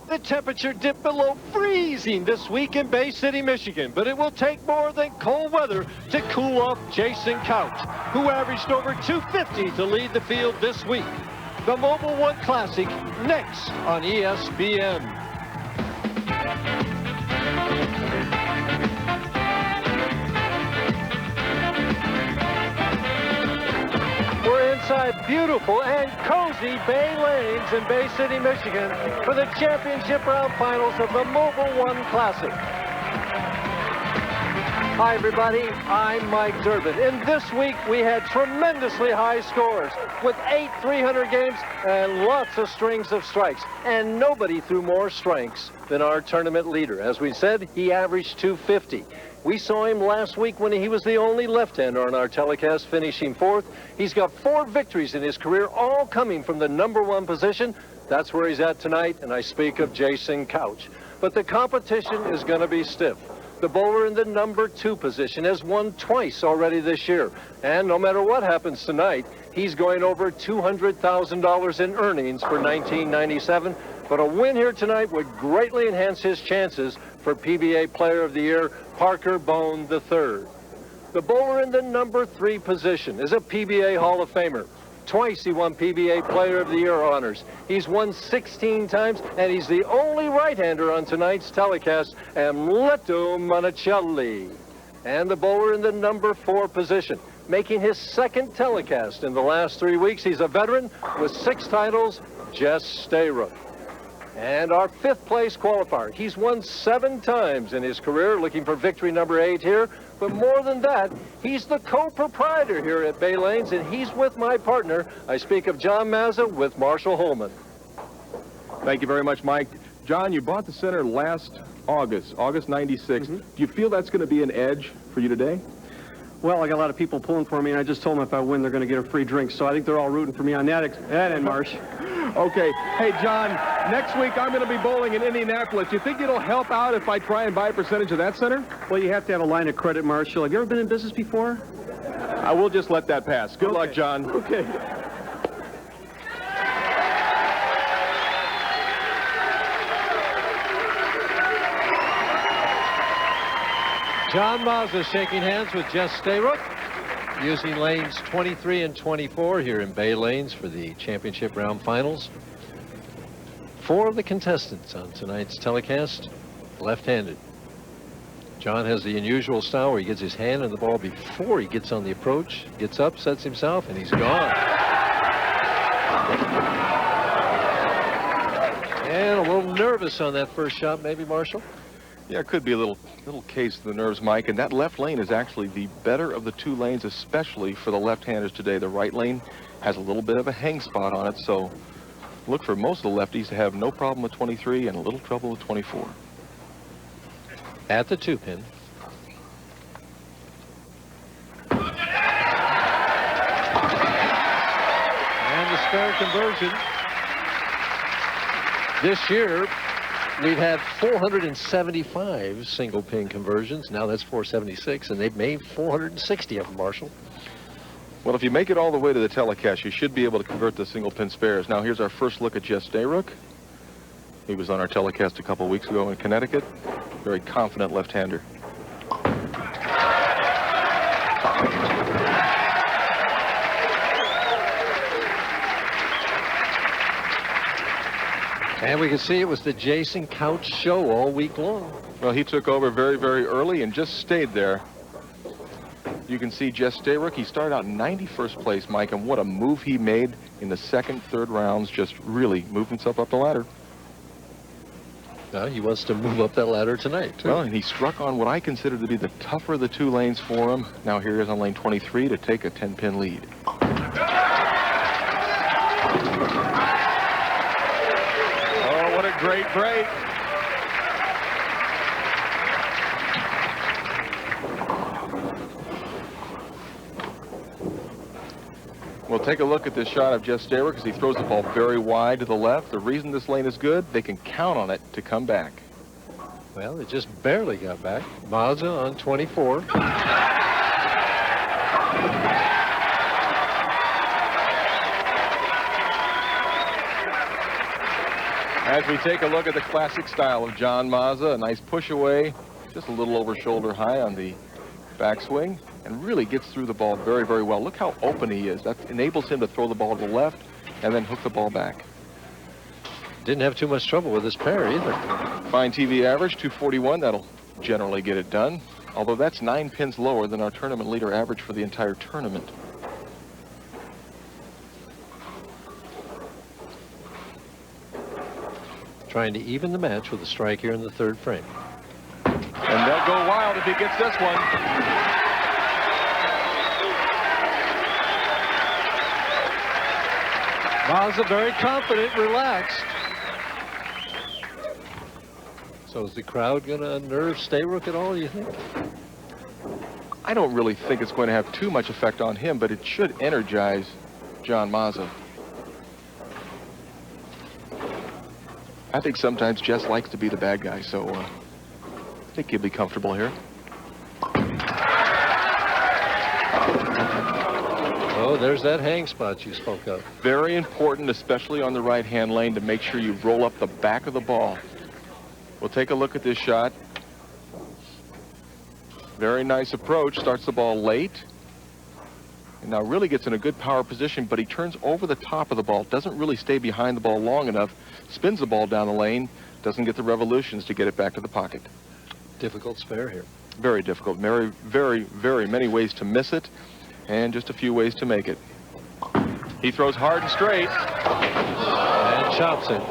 The temperature dipped below freezing this week in Bay City, Michigan, but it will take more than cold weather to cool off Jason Couch, who averaged over 250 to lead the field this week. The Mobile One Classic next on ESPN. We're inside beautiful and cozy Bay Lanes in Bay City, Michigan for the championship round finals of the Mobile One Classic. Hi, everybody. I'm Mike Durbin. And this week, we had tremendously high scores with 8 300 games and lots of strings of strikes. And nobody threw more strikes than our tournament leader. As we said, he averaged 250. We saw him last week when he was the only left-hander on our telecast, finishing 4th. He's got 4 victories in his career, all coming from the #1 position. That's where he's at tonight, and I speak of Jason Couch. But the competition is going to be stiff. The bowler in the #2 position has won twice already this year. And no matter what happens tonight, he's going over $200,000 in earnings for 1997. But a win here tonight would greatly enhance his chances for PBA Player of the Year, Parker Bohn III. The bowler in the #3 position is a PBA Hall of Famer. Twice he won PBA Player of the Year honors. He's won 16 times, and he's the only right-hander on tonight's telecast, Amleto Monacelli. And the bowler in the #4 position, making his 2nd telecast in the last 3 weeks. He's a veteran with 6 titles, Jess Stayrook. And our 5th place qualifier, he's won 7 times in his career, looking for victory #8 here. But more than that, he's the co-proprietor here at Bay Lanes, and he's with my partner. I speak of John Mazza with Marshall Holman. Thank you very much, Mike. John, you bought the center last August 96. Do you feel that's going to be an edge for you today? Well, I got a lot of people pulling for me, and I just told them if I win, they're going to get a free drink. So I think they're all rooting for me on that end, Marsh. Okay. Hey, John, next week I'm going to be bowling in Indianapolis. Do you think it'll help out if I try and buy a percentage of that center? Well, you have to have a line of credit, Marshall. Have you ever been in business before? I will just let that pass. Good luck, John. Okay. John Mazza shaking hands with Jess Stayrook, using lanes 23 and 24 here in Bay Lanes for the championship round finals. 4 of the contestants on tonight's telecast, left-handed. John has the unusual style where he gets his hand on the ball before he gets on the approach, gets up, sets himself, and he's gone. And a little nervous on that first shot, maybe, Marshall? Yeah, it could be a little case of the nerves, Mike. And that left lane is actually the better of the 2 lanes, especially for the left-handers today. The right lane has a little bit of a hang spot on it, so look for most of the lefties to have no problem with 23 and a little trouble with 24. At the 2-pin. And the spare conversion. This year, we've had 475 single pin conversions. Now that's 476, and they've made 460 of them, Marshall. Well, if you make it all the way to the telecast, you should be able to convert the single pin spares. Now here's our first look at Jess Stayrook. He was on our telecast a couple weeks ago in Connecticut. Very confident left-hander. And we can see it was the Jason Couch show all week long. Well, he took over very, very early and just stayed there. You can see Jess Stayrook. He started out in 91st place, Mike, and what a move he made in the 2nd, 3rd rounds. Just really moved himself up the ladder. He wants to move up that ladder tonight, too. Well, and he struck on what I consider to be the tougher of the 2 lanes for him. Now here he is on lane 23 to take a 10-pin lead. Oh, what a great break. We'll take a look at this shot of Jess Stayrook as he throws the ball very wide to the left. The reason this lane is good, they can count on it to come back. Well, it just barely got back. Mazza on 24. As we take a look at the classic style of John Mazza, a nice push away, just a little over shoulder high on the backswing, and really gets through the ball very, very well. Look how open he is. That enables him to throw the ball to the left and then hook the ball back. Didn't have too much trouble with this pair either. Fine TV average, 241. That'll generally get it done, although that's 9 pins lower than our tournament leader average for the entire tournament. Trying to even the match with a strike here in the third frame. And they'll go wild if he gets this one. Mazza very confident, relaxed. So is the crowd going to unnerve Stayrook at all, do you think? I don't really think it's going to have too much effect on him, but it should energize John Mazza. I think sometimes Jess likes to be the bad guy, so I think he'll be comfortable here. Oh, there's that hang spot you spoke of. Very important, especially on the right-hand lane, to make sure you roll up the back of the ball. We'll take a look at this shot. Very nice approach, starts the ball late. And now really gets in a good power position, but he turns over the top of the ball, doesn't really stay behind the ball long enough, spins the ball down the lane, doesn't get the revolutions to get it back to the pocket. Difficult spare here. Very difficult. Very, very, very many ways to miss it, and just a few ways to make it. He throws hard and straight. And chops it.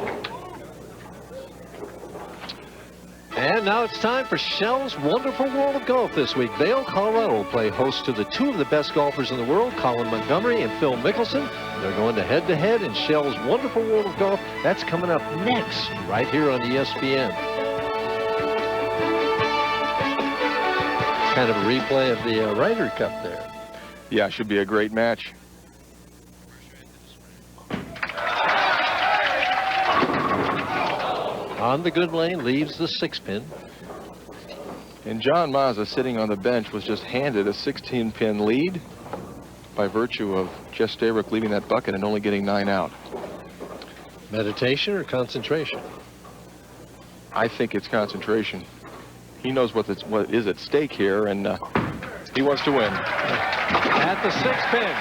And now it's time for Shell's Wonderful World of Golf this week. Vail, Colorado will play host to the two of the best golfers in the world, Colin Montgomery and Phil Mickelson. They're going to head-to-head in Shell's Wonderful World of Golf. That's coming up next, right here on ESPN. Kind of a replay of the Ryder Cup there. Yeah, should be a great match. On the good lane, leaves the 6-pin. And John Mazza, sitting on the bench, was just handed a 16-pin lead by virtue of Jess Stayrook leaving that bucket and only getting 9 out. Meditation or concentration? I think it's concentration. He knows what is at stake here, and he wants to win. At the 6-pin.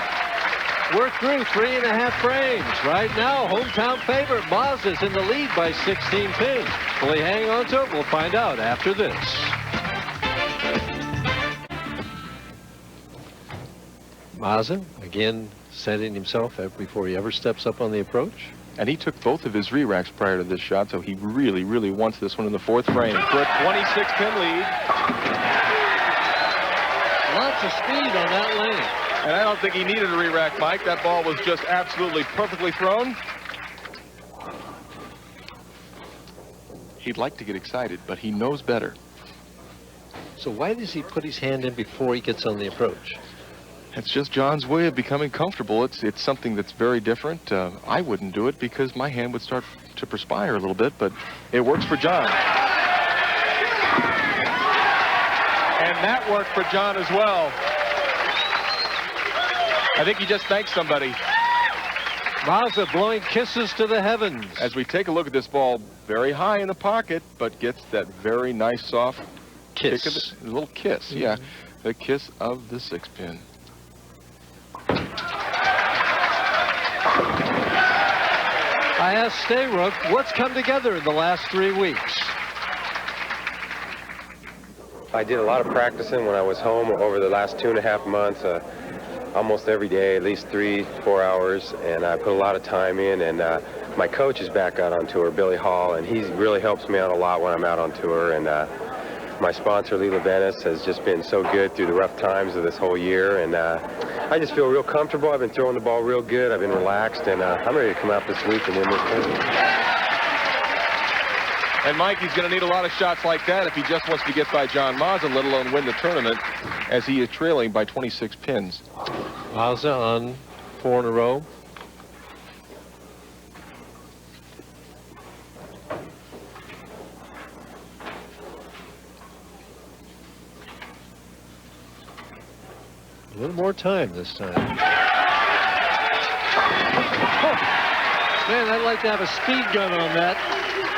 We're through 3.5 frames. Right now, hometown favorite Mazza's in the lead by 16 pins. Will he hang on to it? We'll find out after this. Mazza, again, setting himself up before he ever steps up on the approach. And he took both of his re-racks prior to this shot, so he really, really wants this one in the 4th frame for a 26-pin lead. Lots of speed on that lane. And I don't think he needed a re-rack, Mike. That ball was just absolutely perfectly thrown. He'd like to get excited, but he knows better. So why does he put his hand in before he gets on the approach? It's just John's way of becoming comfortable. It's something that's very different. I wouldn't do it because my hand would start to perspire a little bit, but it works for John. And that worked for John as well. I think he just thanked somebody. Mazza blowing kisses to the heavens. As we take a look at this ball, very high in the pocket, but gets that very nice soft kiss. Kick of the, little kiss, yeah. The kiss of the 6-pin. I asked Stayrook what's come together in the last 3 weeks. I did a lot of practicing when I was home over the last 2.5 months. Almost every day, at least 3-4 hours, and I put a lot of time in, and my coach is back out on tour, Billy Hall, and he really helps me out a lot when I'm out on tour, and my sponsor, Leela Venice, has just been so good through the rough times of this whole year, and I just feel real comfortable. I've been throwing the ball real good. I've been relaxed, and I'm ready to come out this week and win this tournament. And Mike, he's going to need a lot of shots like that if he just wants to get by John Mazza, let alone win the tournament, as he is trailing by 26 pins. Mazza on 4 in a row. A little more time this time. Oh, man, I'd like to have a speed gun on that.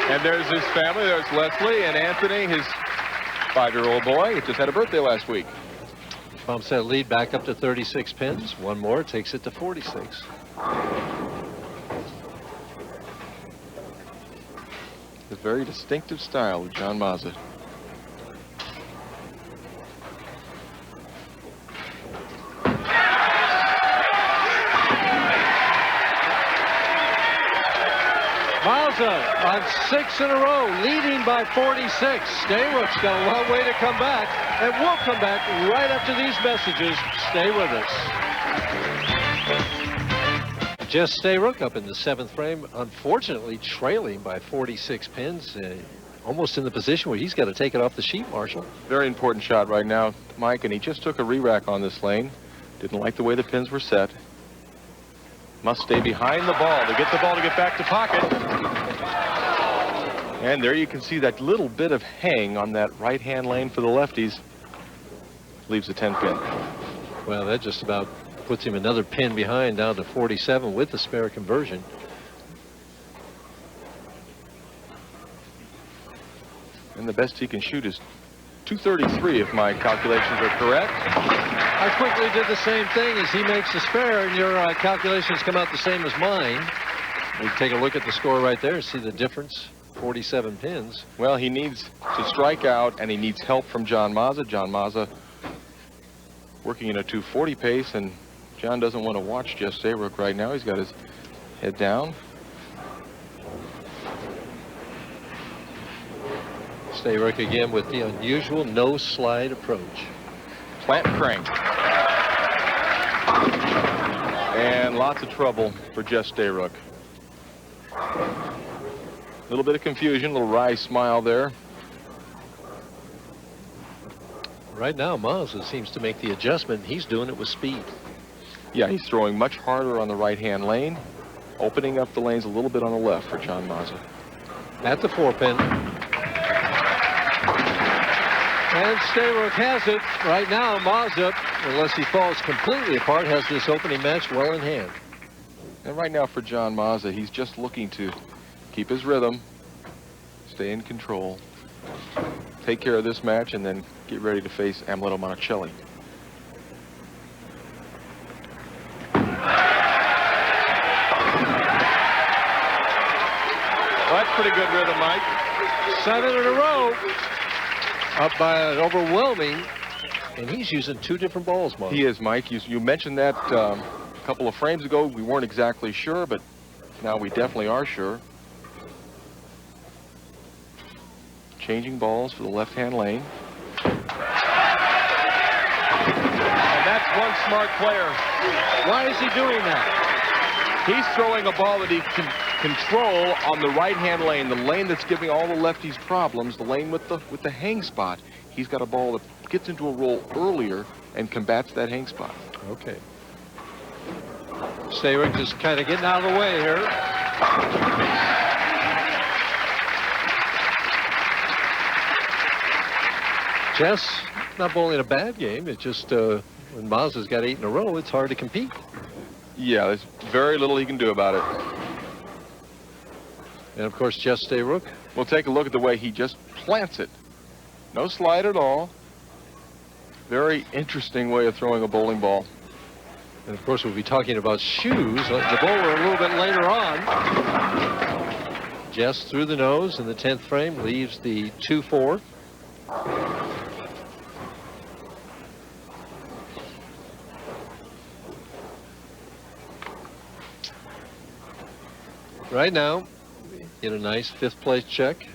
And there's his family. There's Leslie and Anthony, his 5-year-old boy. He just had a birthday last week. Bumps that lead back up to 36 pins. One more takes it to 46. A very distinctive style of John Mazza. Mazza on 6 in a row, leading by 46. Stayrook's got a long way to come back, and we'll come back right after these messages. Stay with us. Jess Stayrook up in the 7th frame, unfortunately trailing by 46 pins, almost in the position where he's got to take it off the sheet, Marshall. Very important shot right now, Mike, and he just took a re-rack on this lane. Didn't like the way the pins were set. Must stay behind the ball to get back to pocket. And there you can see that little bit of hang on that right-hand lane for the lefties. Leaves a 10-pin. Well, that just about puts him another pin behind, down to 47 with the spare conversion. And the best he can shoot is 233 if my calculations are correct. I quickly did the same thing as he makes the spare, and your calculations come out the same as mine. We take a look at the score right there and see the difference. 47 pins. Well, he needs to strike out, and he needs help from John Mazza. John Mazza working in a 240 pace, and John doesn't want to watch Jess Stayrook right now. He's got his head down. Stayrook again with the unusual no-slide approach. Plant crank. And lots of trouble for Jess Stayrook. A little bit of confusion, a little wry smile there. Right now, Mazza seems to make the adjustment. He's doing it with speed. Yeah, he's throwing much harder on the right-hand lane, opening up the lanes a little bit on the left for John Mazza. At the 4-pin. And Stayrook has it. Right now, Mazza, unless he falls completely apart, has this opening match well in hand. And right now for John Mazza, he's just looking to keep his rhythm, stay in control, take care of this match, and then get ready to face Amleto Monacelli. Well, that's pretty good rhythm, Mike. 7 in a row. Up by an overwhelming, and he's using 2 different balls, Mark. He is, Mike. You mentioned that a couple of frames ago. We weren't exactly sure, but now we definitely are sure. Changing balls for the left-hand lane. And that's one smart player. Why is he doing that? He's throwing a ball that he can control on the right-hand lane, the lane that's giving all the lefties problems, the lane with the hang spot. He's got a ball that gets into a roll earlier and combats that hang spot. Okay. Stayrook just kind of getting out of the way here. Jess not bowling a bad game. It's just when Mazza's got 8 in a row, it's hard to compete. Yeah, there's very little he can do about it. And of course, Jess Stayrook. We'll take a look at the way he just plants it. No slide at all. Very interesting way of throwing a bowling ball. And of course, we'll be talking about shoes. The bowler a little bit later on. Jess through the nose in the 10th frame, leaves the 2-4. Right now, get a nice 5th place check.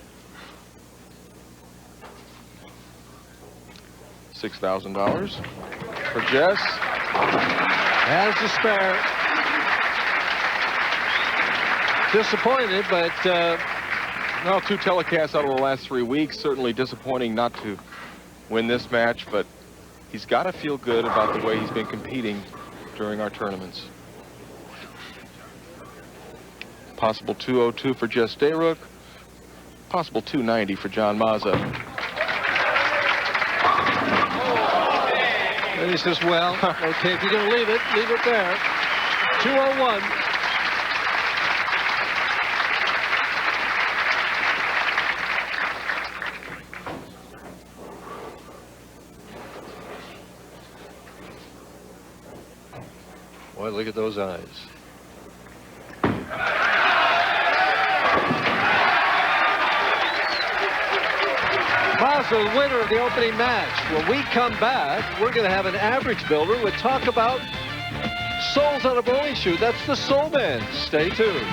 $6,000 for Jess. Has the spare. Disappointed, but Well, 2 telecasts out of the last 3 weeks. Certainly disappointing not to win this match, but he's got to feel good about the way he's been competing during our tournaments. Possible 202 for Jess Stayrook. Possible 290 for John Mazza. and he says, well, okay, if you're going to leave it there. 201. Boy, look at those eyes. Mazza, the winner of the opening match. When we come back, we're going to have an average builder with talk about soles on a bowling shoe. That's the Soul Man. Stay tuned.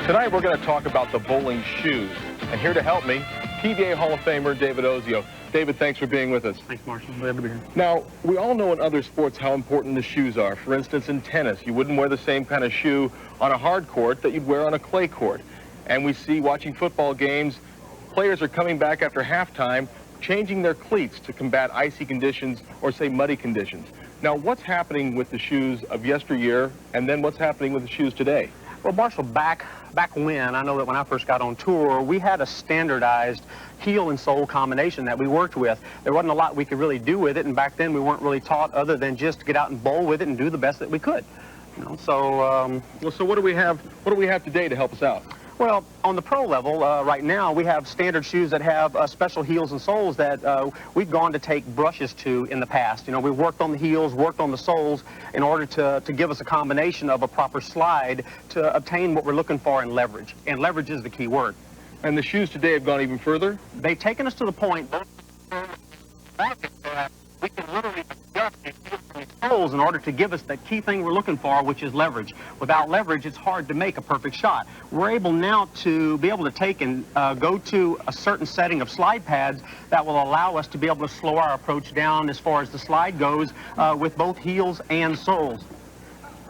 Tonight we're going to talk about the bowling shoes. And here to help me, PBA Hall of Famer David Ozio. David, thanks for being with us. Thanks, Marshall. Glad to be here. Now, we all know in other sports how important the shoes are. For instance, in tennis, you wouldn't wear the same kind of shoe on a hard court that you'd wear on a clay court. And we see watching football games, players are coming back after halftime, changing their cleats to combat icy conditions or, say, muddy conditions. Now, what's happening with the shoes of yesteryear, and then what's happening with the shoes today? Well, Marshall, back when, I know that when I first got on tour, we had a standardized heel and sole combination that we worked with. There wasn't a lot we could really do with it, and back then we weren't really taught other than just to get out and bowl with it and do the best that we could. You know, so So what do we have today to help us out? well, on the pro level, right now, we have standard shoes that have special heels and soles that we've gone to take brushes to in the past. You know, we've worked on the heels, worked on the soles in order to give us a combination of a proper slide to obtain what we're looking for in leverage. And leverage is the key word. And the shoes today have gone even further? They've taken us to the point we can literally adjust these soles in order to give us the key thing we're looking for, which is leverage. Without leverage, it's hard to make a perfect shot. We're able now to be able to take and go to a certain setting of slide pads that will allow us to be able to slow our approach down as far as the slide goes with both heels and soles.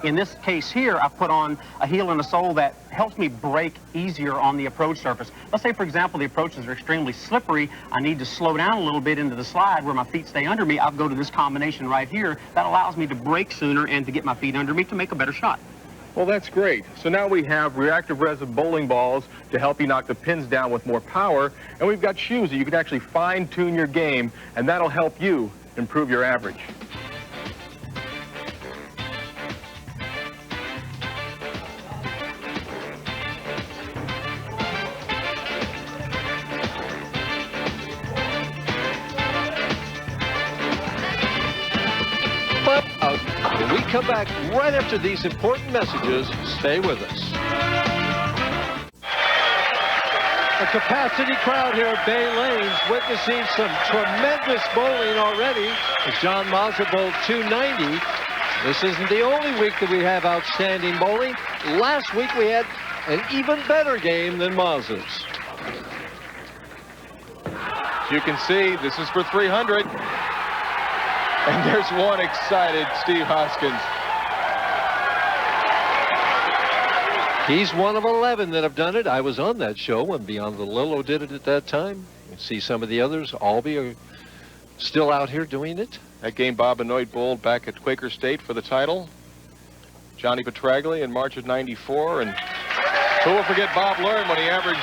In this case here, I've put on a heel and a sole that helps me break easier on the approach surface. Let's say, for example, the approaches are extremely slippery. I need to slow down a little bit into the slide where my feet stay under me. I'll go to this combination right here. That allows me to break sooner and to get my feet under me to make a better shot. Well, that's great. So now we have reactive resin bowling balls to help you knock the pins down with more power, and we've got shoes that you can actually fine-tune your game, and that'll help you improve your average. When we come back right after these important messages, stay with us. A capacity crowd here at Bay Lanes witnessing some tremendous bowling already as John Mazza bowled 290. This isn't the only week that we have outstanding bowling. Last week we had an even better game than Mazza's. As you can see, this is for 300. And there's one excited Steve Hoskins. He's one of 11 that have done it. I was on that show when Beyond the Lilo did it at that time. You see some of the others. Albee are still out here doing it. That game Bob Benoit bowled back at Quaker State for the title. Johnny Petraglia in March of '94. And who will forget Bob Learn when he averaged,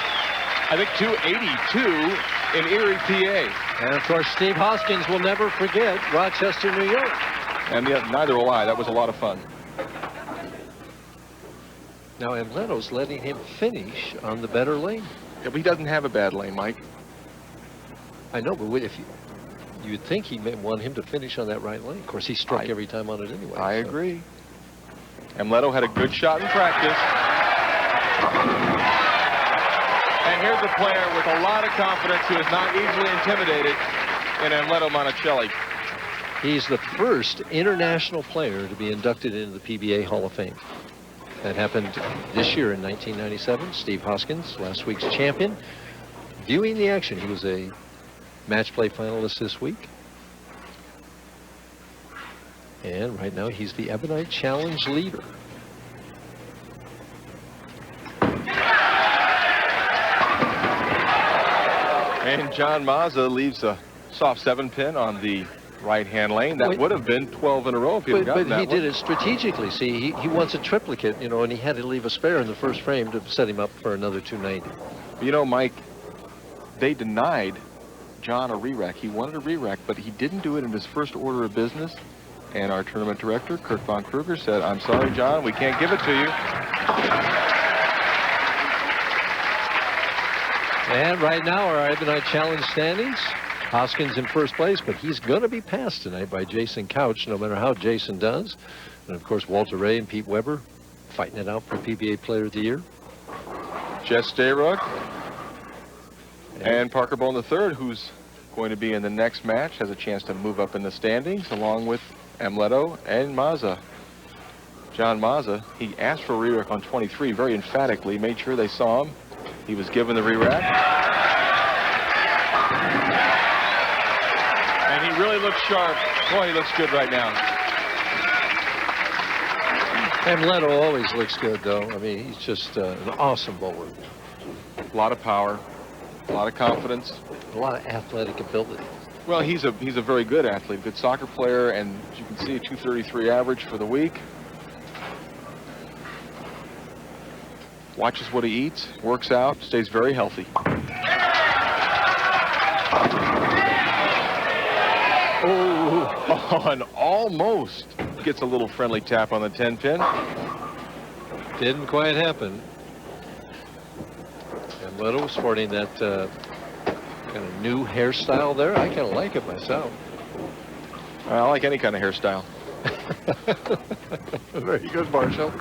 I think, 282 in Erie, PA. And, of course, Steve Hoskins will never forget Rochester, New York. And neither will I. That was a lot of fun. Now, Amleto's letting him finish on the better lane. Yeah, but he doesn't have a bad lane, Mike. I know, but if you'd think he may want him to finish on that right lane. Of course, he struck every time on it anyway. I agree. Amleto had a good shot in practice. And here's a player with a lot of confidence who is not easily intimidated in Amleto Monacelli. He's the first international player to be inducted into the PBA Hall of Fame. That happened this year in 1997. Steve Hoskins, last week's champion, viewing the action. He was a match play finalist this week. And right now he's the Ebonite Challenge leader. And John Mazza leaves a soft 7-pin on the right-hand lane. That would have been 12 in a row if he had gotten that one. But he did it strategically. See, he wants a triplicate, you know, and he had to leave a spare in the first frame to set him up for another 290. You know, Mike, they denied John a re-rack. He wanted a re-rack, but he didn't do it in his first order of business. And our tournament director, Kurt Von Kruger, said, "I'm sorry, John, we can't give it to you." And right now, our Ebonite Challenge standings. Hoskins in first place, but he's going to be passed tonight by Jason Couch, no matter how Jason does. And, of course, Walter Ray and Pete Weber fighting it out for PBA Player of the Year. Jess Stayrook and Parker Bohn III, who's going to be in the next match, has a chance to move up in the standings, along with Amleto and Mazza. John Mazza, he asked for a re-rack on 23 very emphatically, made sure they saw him. He was given the re-rack. And he really looks sharp. Boy, he looks good right now. Amleto always looks good, though. I mean, he's just an awesome bowler. A lot of power, a lot of confidence. A lot of athletic ability. Well, he's a very good athlete, good soccer player, and as you can see, a 233 average for the week. Watches what he eats, works out, stays very healthy. Oh, and almost gets a little friendly tap on the 10-pin. Didn't quite happen. And Little sporting that kind of new hairstyle there. I kind of like it myself. I like any kind of hairstyle. Very good, Marshall.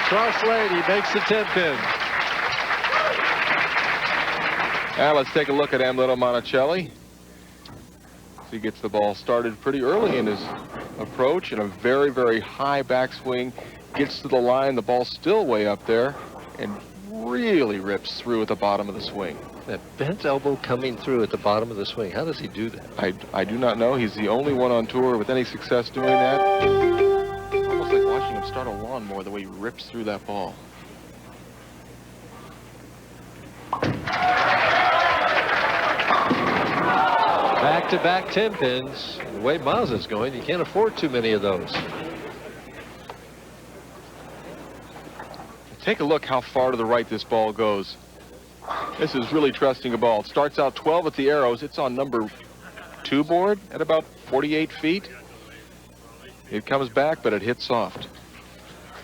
Cross lane, he makes the 10-pin. Now let's take a look at Amleto Monacelli. He gets the ball started pretty early in his approach and a very, very high backswing. Gets to the line, the ball's still way up there, and really rips through at the bottom of the swing. That bent elbow coming through at the bottom of the swing. How does he do that? I do not know. He's the only one on tour with any success doing that. Almost like watching him start a lawnmower, the way he rips through that ball. Back-to-back 10-pins. The way Mazza's going, you can't afford too many of those. Take a look how far to the right this ball goes. This is really trusting a ball. It starts out 12 at the arrows. It's on number 2 board at about 48 feet. It comes back, but it hits soft.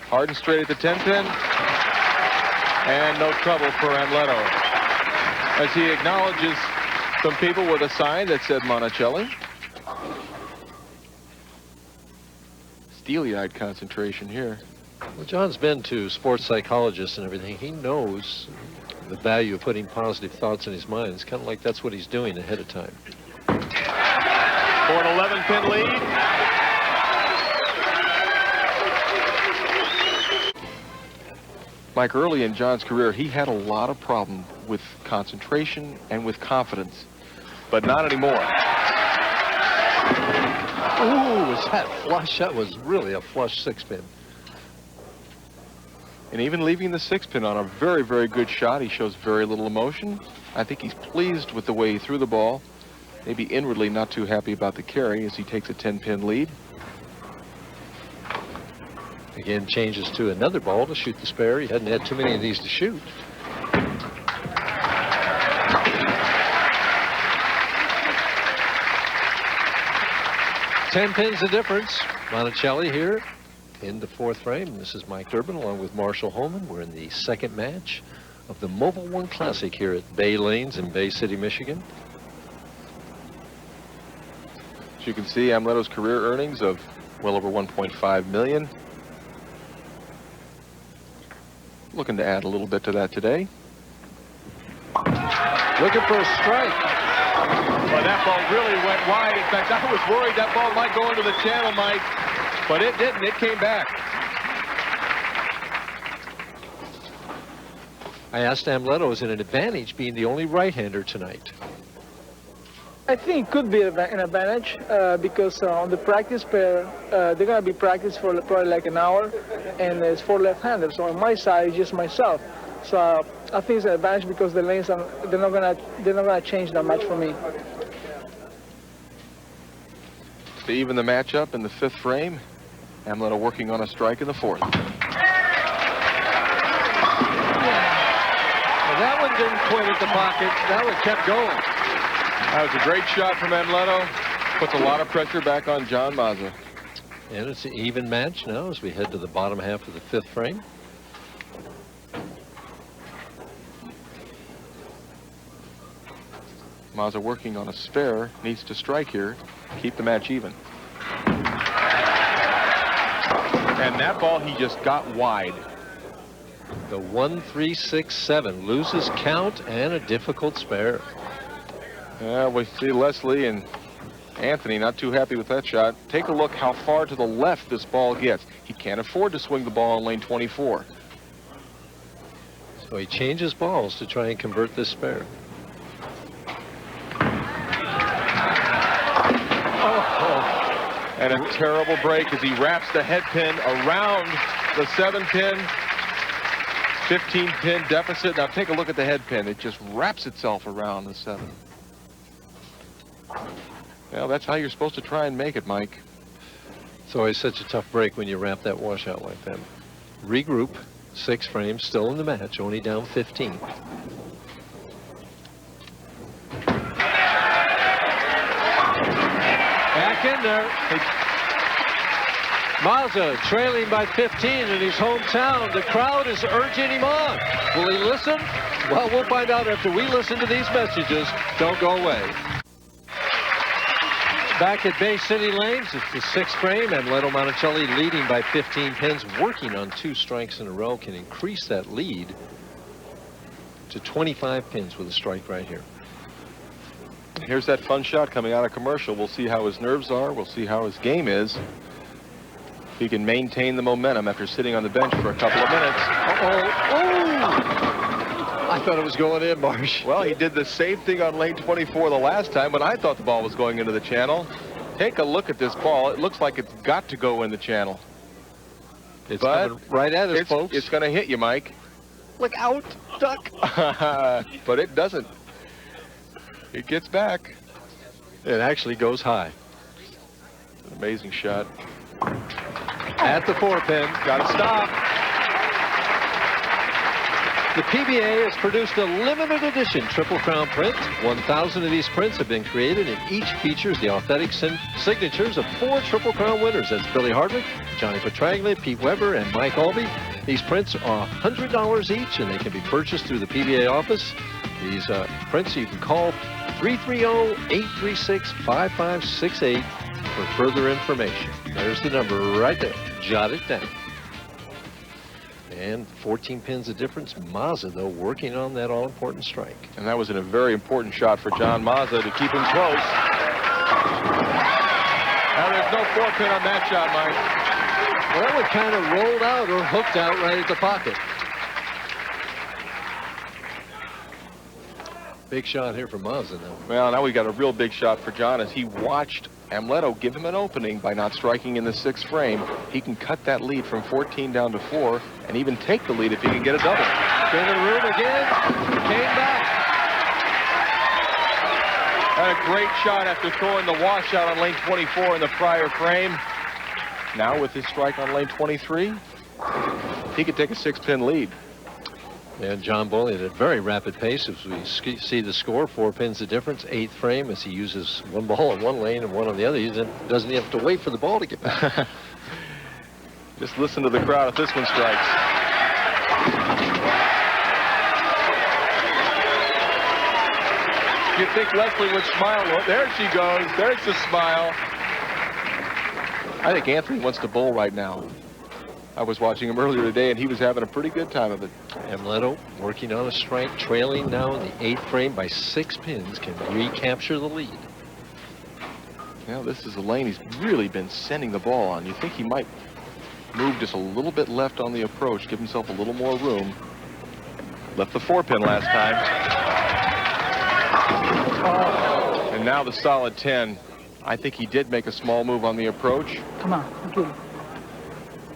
Hard and straight at the 10-pin. And no trouble for Amleto, as he acknowledges some people with a sign that said Monacelli. Steely-eyed concentration here. Well, John's been to sports psychologists and everything. He knows the value of putting positive thoughts in his mind. It's kind of like that's what he's doing ahead of time. For an 11-pin lead. Mike, early in John's career, he had a lot of problem with concentration and with confidence, but not anymore. Ooh, was that flush? That was really a flush 6-pin. And even leaving the 6-pin on a very, very good shot, he shows very little emotion. I think he's pleased with the way he threw the ball. Maybe inwardly not too happy about the carry as he takes a 10-pin lead. Again, changes to another ball to shoot the spare. He hadn't had too many of these to shoot. Ten pins the difference. Monacelli here in the 4th frame. This is Mike Durbin along with Marshall Holman. We're in the 2nd match of the Mobil One Classic here at Bay Lanes in Bay City, Michigan. As you can see, Amleto's career earnings of well over $1.5 million. Looking to add a little bit to that today. Looking for a strike. Well, that ball really went wide. In fact, I was worried that ball might go into the channel, Mike, but it didn't. It came back. I asked Amleto, is it an advantage being the only right-hander tonight? I think it could be an advantage because on the practice pair, they're going to be practiced for probably like an hour, and it's 4 left-handers. So on my side, it's just myself. So I think it's an advantage because the lanes they're not gonna change that much for me. To even the matchup in the 5th frame, Amleto working on a strike in the 4th. Well, that one didn't quit at the pocket. That one kept going. That was a great shot from Amleto. Puts a lot of pressure back on John Mazza. And it's an even match now as we head to the bottom half of the 5th frame. Mazza working on a spare, needs to strike here, keep the match even. And that ball he just got wide. The 1-3-6-7 loses count and a difficult spare. Yeah, we see Leslie and Anthony not too happy with that shot. Take a look how far to the left this ball gets. He can't afford to swing the ball on lane 24. So he changes balls to try and convert this spare. And a terrible break as he wraps the head pin around the 7-pin, 15-pin deficit. Now take a look at the head pin. It just wraps itself around the 7. Well, that's how you're supposed to try and make it, Mike. It's always such a tough break when you wrap that washout like that. Regroup. 6 frames, still in the match, only down 15. Back in there. Mazza trailing by 15 in his hometown. The crowd is urging him on. Will he listen? Well, we'll find out after we listen to these messages. Don't go away. Back at Bay City Lanes, it's the 6th frame. Amleto Monacelli leading by 15 pins, working on 2 strikes in a row, can increase that lead to 25 pins with a strike right here. Here's that fun shot coming out of commercial. We'll see how his nerves are. We'll see how his game is. If he can maintain the momentum after sitting on the bench for a couple of minutes. I thought it was going in, Marsh. Well, he did the same thing on lane 24 the last time when I thought the ball was going into the channel. Take a look at this ball. It looks like it's got to go in the channel. It's coming right at us, folks. It's going to hit you, Mike. Look out, duck. But it doesn't. It gets back. It actually goes high. An amazing shot. At the 4-pin. Got to stop. The PBA has produced a limited edition Triple Crown print. 1,000 of these prints have been created, and each features the authentic signatures of 4 Triple Crown winners. That's Billy Hardwick, Johnny Petraglia, Pete Weber, and Mike Albee. These prints are $100 each, and they can be purchased through the PBA office. These prints you can call 330-836-5568 for further information. There's the number right there. Jot it down. And 14 pins of difference. Mazza, though, working on that all-important strike. And that was a very important shot for John Mazza to keep him close. Now there's no 4-pin on that shot, Mike. Well, that one kind of rolled out or hooked out right at the pocket. Big shot here for Mazza now. Well, now we got a real big shot for John as he watched Amleto give him an opening by not striking in the 6th frame. He can cut that lead from 14 down to 4 and even take the lead if he can get a double. Gave it room again. Came back. Had a great shot after throwing the washout on lane 24 in the prior frame. Now with his strike on lane 23, he could take a 6-pin lead. And John Bohn at a very rapid pace as we see the score. 4 pins the difference. 8th frame as he uses one ball in one lane and one on the other. He doesn't have to wait for the ball to get back. Just listen to the crowd if this one strikes. You'd think Leslie would smile. Well, there she goes. There's the smile. I think Anthony wants to bowl right now. I was watching him earlier today, and he was having a pretty good time of it. Amleto working on a strike, trailing now in the 8th frame by 6 pins, can recapture the lead. Now, this is a lane he's really been sending the ball on. You think he might move just a little bit left on the approach, give himself a little more room. Left the 4-pin last time. Oh. And now the solid 10. I think he did make a small move on the approach. Come on, okay.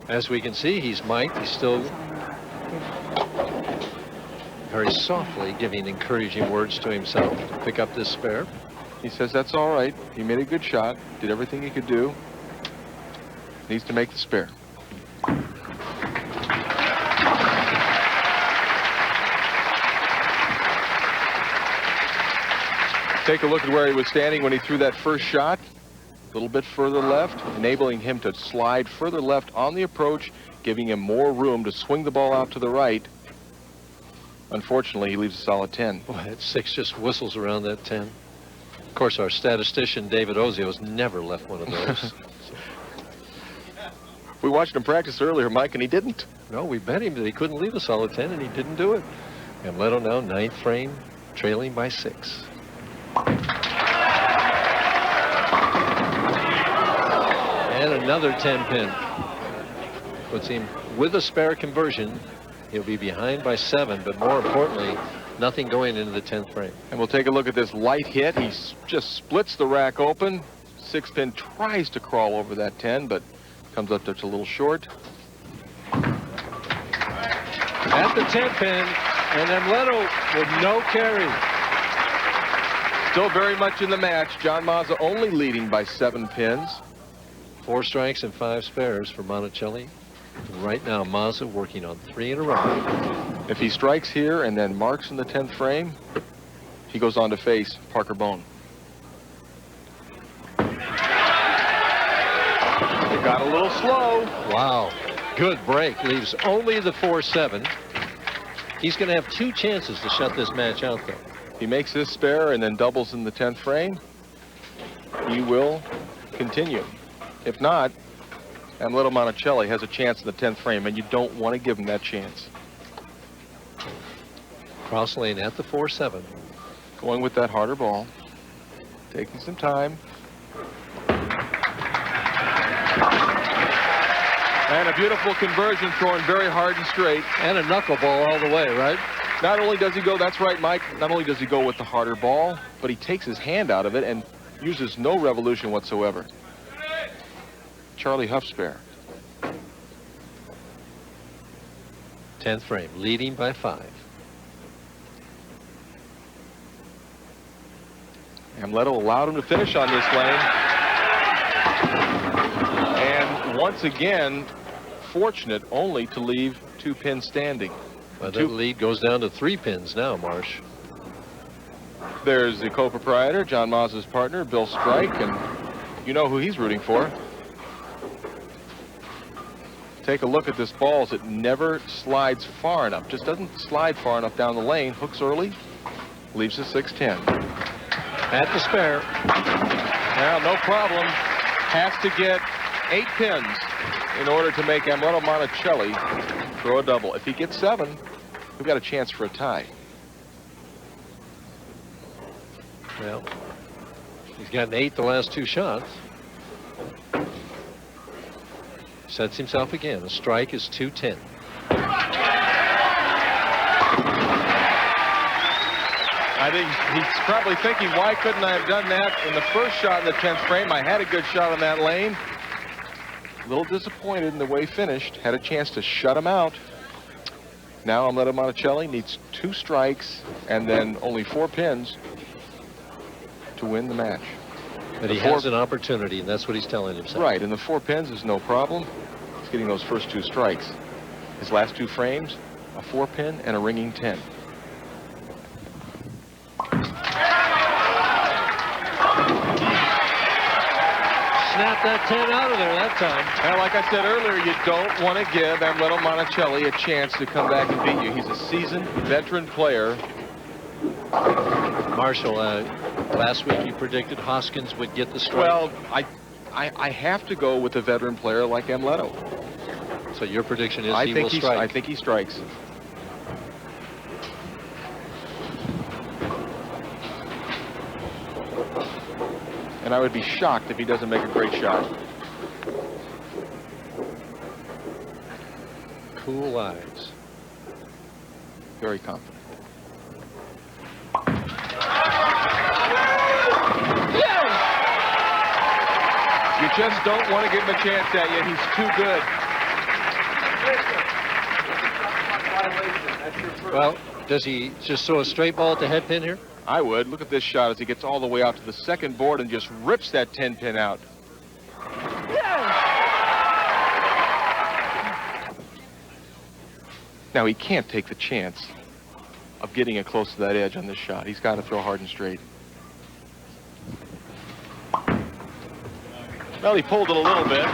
As we can see, he's mic'd. He's still very softly giving encouraging words to himself to pick up this spare. He says that's all right. He made a good shot, did everything he could do. Needs to make the spare. Take a look at where he was standing when he threw that first shot. A little bit further left, enabling him to slide further left on the approach, giving him more room to swing the ball out to the right. Unfortunately, he leaves a solid 10. Boy, that 6 just whistles around that 10. Of course, our statistician, David Ozio's never left one of those. We watched him practice earlier, Mike, and he didn't. No, we bet him that he couldn't leave a solid 10, and he didn't do it. Amleto now 9th frame, trailing by 6. And another 10-pin. Puts him with a spare conversion. He'll be behind by 7, but more importantly, nothing going into the 10th frame. And we'll take a look at this light hit. He just splits the rack open. 6-pin tries to crawl over that 10, but comes up just a little short. At the 10th pin, and Amleto with no carry. Still very much in the match. John Mazza only leading by 7 pins. 4 strikes and 5 spares for Monacelli. Right now, Mazza working on 3 in a row. If he strikes here and then marks in the 10th frame, he goes on to face Parker Bohn. It got a little slow. Wow. Good break. Leaves only the 4-7. He's going to have 2 chances to shut this match out, though. He makes this spare and then doubles in the 10th frame. He will continue. If not, Amleto Monacelli has a chance in the 10th frame, and you don't want to give him that chance. Cross lane at the 4-7. Going with that harder ball. Taking some time. And a beautiful conversion, throwing very hard and straight. And a knuckleball all the way, right? Not only does he go, that's right, Mike, not only does he go with the harder ball, but he takes his hand out of it and uses no revolution whatsoever. Charlie Huff spare. 10th frame, leading by 5. Amleto allowed him to finish on this lane. And once again, fortunate only to leave 2 pins standing. Well, that lead goes down to 3 pins now, Marsh. There's the co-proprietor, John Mazza's partner, Bill Strike, and you know who he's rooting for. Take a look at this ball as it never slides far enough. Just doesn't slide far enough down the lane. Hooks early, leaves a 6-10. At the spare. Now, no problem. Has to get 8 pins in order to make Amleto Monacelli throw a double. If he gets 7, we've got a chance for a tie. Well, he's gotten 8 the last 2 shots. Sets himself again. A strike is 2-10. I think he's probably thinking, why couldn't I have done that in the first shot in the 10th frame? I had a good shot on that lane. A little disappointed in the way he finished. Had a chance to shut him out. Now Amleto Monacelli needs 2 strikes and then only 4 pins to win the match. But he has an opportunity, and that's what he's telling himself. Right, and the 4 pins is no problem. He's getting those first 2 strikes. His last 2 frames, a 4-pin and a ringing 10. Snap that 10 out of there that time. And like I said earlier, you don't want to give Amleto Monacelli a chance to come back and beat you. He's a seasoned veteran player. Marshall, last week you predicted Hoskins would get the strike. Well, I have to go with a veteran player like Amleto. So your prediction is he will strike. I think he strikes. And I would be shocked if he doesn't make a great shot. Cool eyes. Very confident. You just don't want to give him a chance at you. He's too good. Well, does he just throw a straight ball at the head pin here? I would. Look at this shot as he gets all the way out to the second board and just rips that 10 pin out. Now, he can't take the chance of getting it close to that edge on this shot. He's got to throw hard and straight. Well, he pulled it a little bit.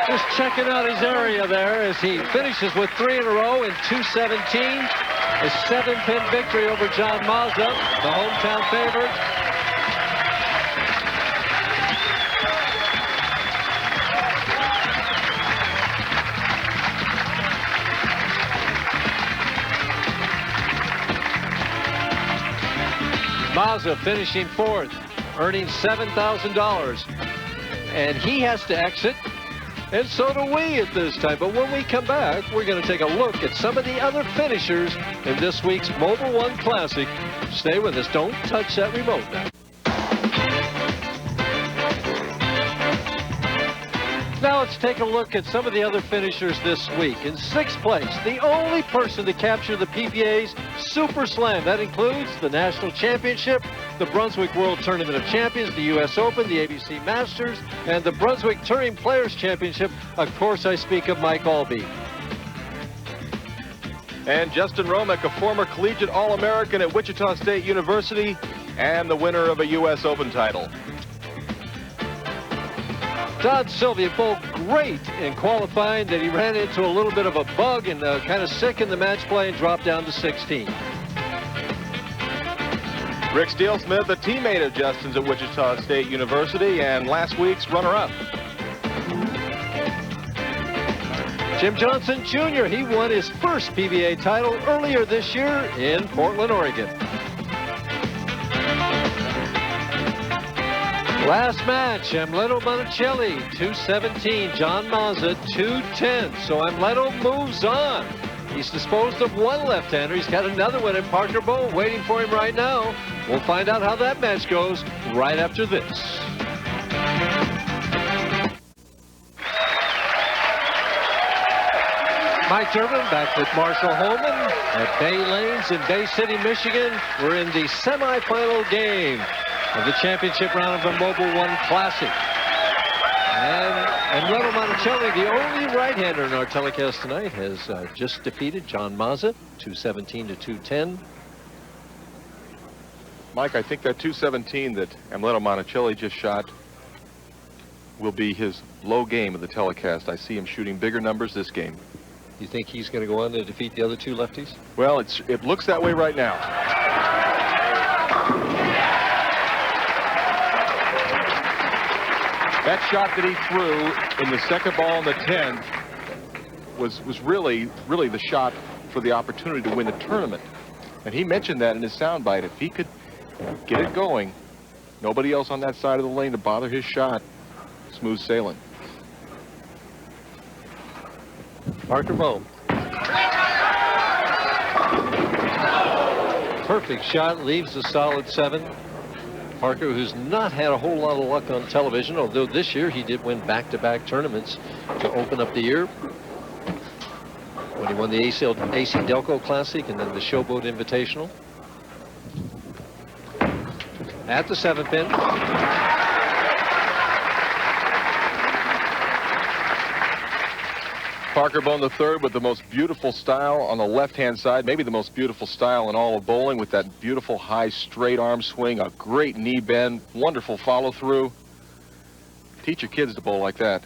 Just checking out his area there as he finishes with 3 in a row in 217. A 7-pin victory over John Mazza, the hometown favorite. Mazza finishing 4th, earning $7,000. And he has to exit, and so do we at this time. But when we come back, we're going to take a look at some of the other finishers in this week's Mobil 1 Classic. Stay with us. Don't touch that remote now. Now let's take a look at some of the other finishers this week. In 6th place, the only person to capture the PBA's Super Slam. That includes the National Championship, the Brunswick World Tournament of Champions, the U.S. Open, the ABC Masters, and the Brunswick Touring Players Championship. Of course, I speak of Mike Albee. And Justin Romick, a former collegiate All-American at Wichita State University and the winner of a U.S. Open title. Todd Sylvia, both great in qualifying, that he ran into a little bit of a bug and kind of sick in the match play and dropped down to 16. Rick Steelsmith, a teammate of Justin's at Wichita State University and last week's runner-up. Jim Johnson Jr., he won his first PBA title earlier this year in Portland, Oregon. Last match, Amleto Monacelli, 217. John Mazza, 210. So Amleto moves on. He's disposed of one left-hander. He's got another one in Parker Bohn waiting for him right now. We'll find out how that match goes right after this. Mike Durbin back with Marshall Holman at Bay Lanes in Bay City, Michigan. We're in the semifinal game of the championship round of the Mobil 1 Classic. And Amleto Monacelli, the only right-hander in our telecast tonight, has just defeated John Mazza, 217 to 210. Mike, I think that 217 that Amleto Monacelli just shot will be his low game of the telecast. I see him shooting bigger numbers this game. You think he's going to go on to defeat the other two lefties? Well, it looks that way right now. That shot that he threw in the second ball in the 10th was really the shot for the opportunity to win the tournament. And he mentioned that in his soundbite. If he could get it going, nobody else on that side of the lane to bother his shot, smooth sailing. Parker Bohn. Perfect shot, leaves a solid 7. Parker, who's not had a whole lot of luck on television, although this year he did win back-to-back tournaments to open up the year. When he won the AC Delco Classic and then the Showboat Invitational. At the 7-pin. Parker Bohn III with the most beautiful style on the left-hand side, maybe the most beautiful style in all of bowling, with that beautiful high straight arm swing, a great knee bend, wonderful follow-through. Teach your kids to bowl like that.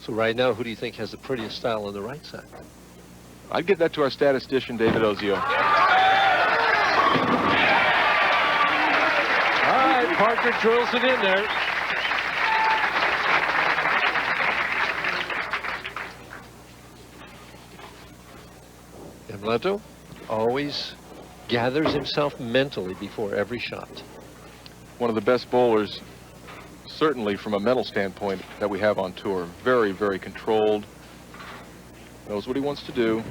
So right now, who do you think has the prettiest style on the right side? I'd give that to our statistician, David Ozio. All right, Parker drills it in there. Amleto always gathers himself mentally before every shot. One of the best bowlers, certainly from a mental standpoint, that we have on tour. Very, very controlled. Knows what he wants to do.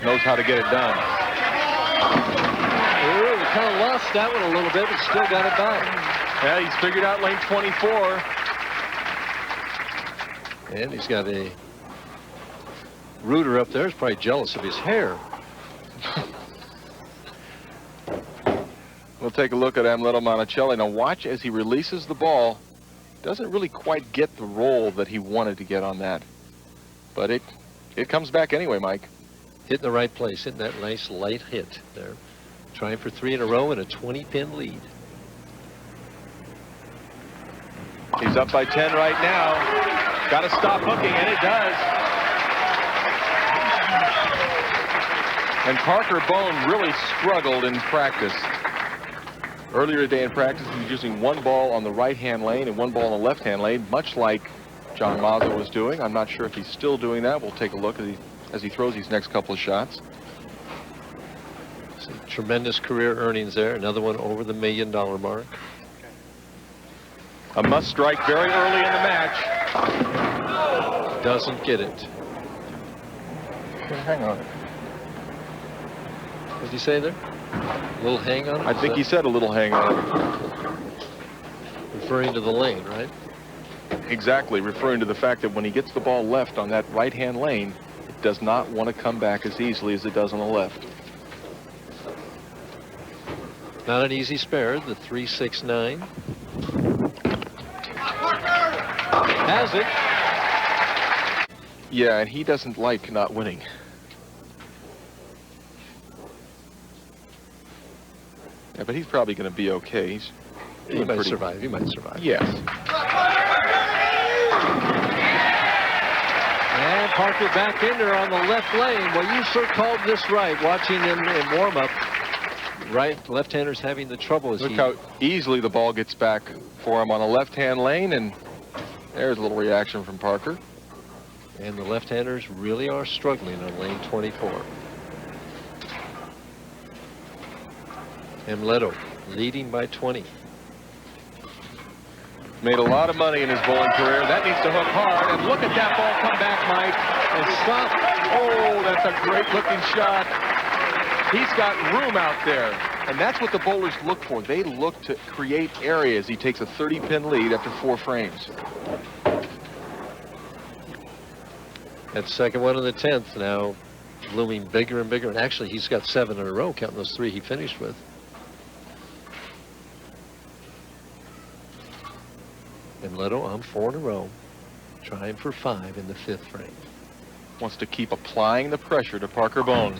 Knows how to get it done. Ooh, kind of lost that one a little bit, but still got it back. Yeah, he's figured out lane 24. And he's got a rooter up there. He's probably jealous of his hair. We'll take a look at Amleto Monacelli. Now watch as he releases the ball. Doesn't really quite get the roll that he wanted to get on that. But it comes back anyway, Mike. Hitting the right place, hitting that nice light hit there. Trying for 3 in a row and a 20-pin lead. He's up by 10 right now. Got to stop hooking, and it does. And Parker Bohn really struggled in practice. Earlier today in practice, he was using one ball on the right-hand lane and one ball on the left-hand lane, much like John Mazza was doing. I'm not sure if he's still doing that. We'll take a look as he throws these next couple of shots. Some tremendous career earnings there. Another one over the $1 million mark. A must strike very early in the match. Doesn't get it. Hang on. What did he say there? A little hang on it? I think he said a little hang on it. Referring to the lane, right? Exactly, referring to the fact that when he gets the ball left on that right-hand lane, it does not want to come back as easily as it does on the left. Not an easy spare, the 3-6-9. Has it. Yeah, and he doesn't like not winning. Yeah, but he's probably going to be okay. He might survive. He might survive. Yes. And Parker back in there on the left lane. Well, you sure called this right, watching him in warm-up. Right, left-handers having the trouble. Look how easily the ball gets back for him on the left-hand lane, and there's a little reaction from Parker. And the left-handers really are struggling on lane 24. Amleto leading by 20. Made a lot of money in his bowling career. That needs to hook hard, and look at that ball come back, Mike, and stop. Oh, that's a great-looking shot. He's got room out there, and that's what the bowlers look for. They look to create areas. He takes a 30-pin lead after 4 frames. That second one in the 10th now looming bigger and bigger. And actually, he's got 7 in a row, counting those 3 he finished with. Amleto on 4 in a row, trying for 5 in the 5th frame. Wants to keep applying the pressure to Parker Bohn.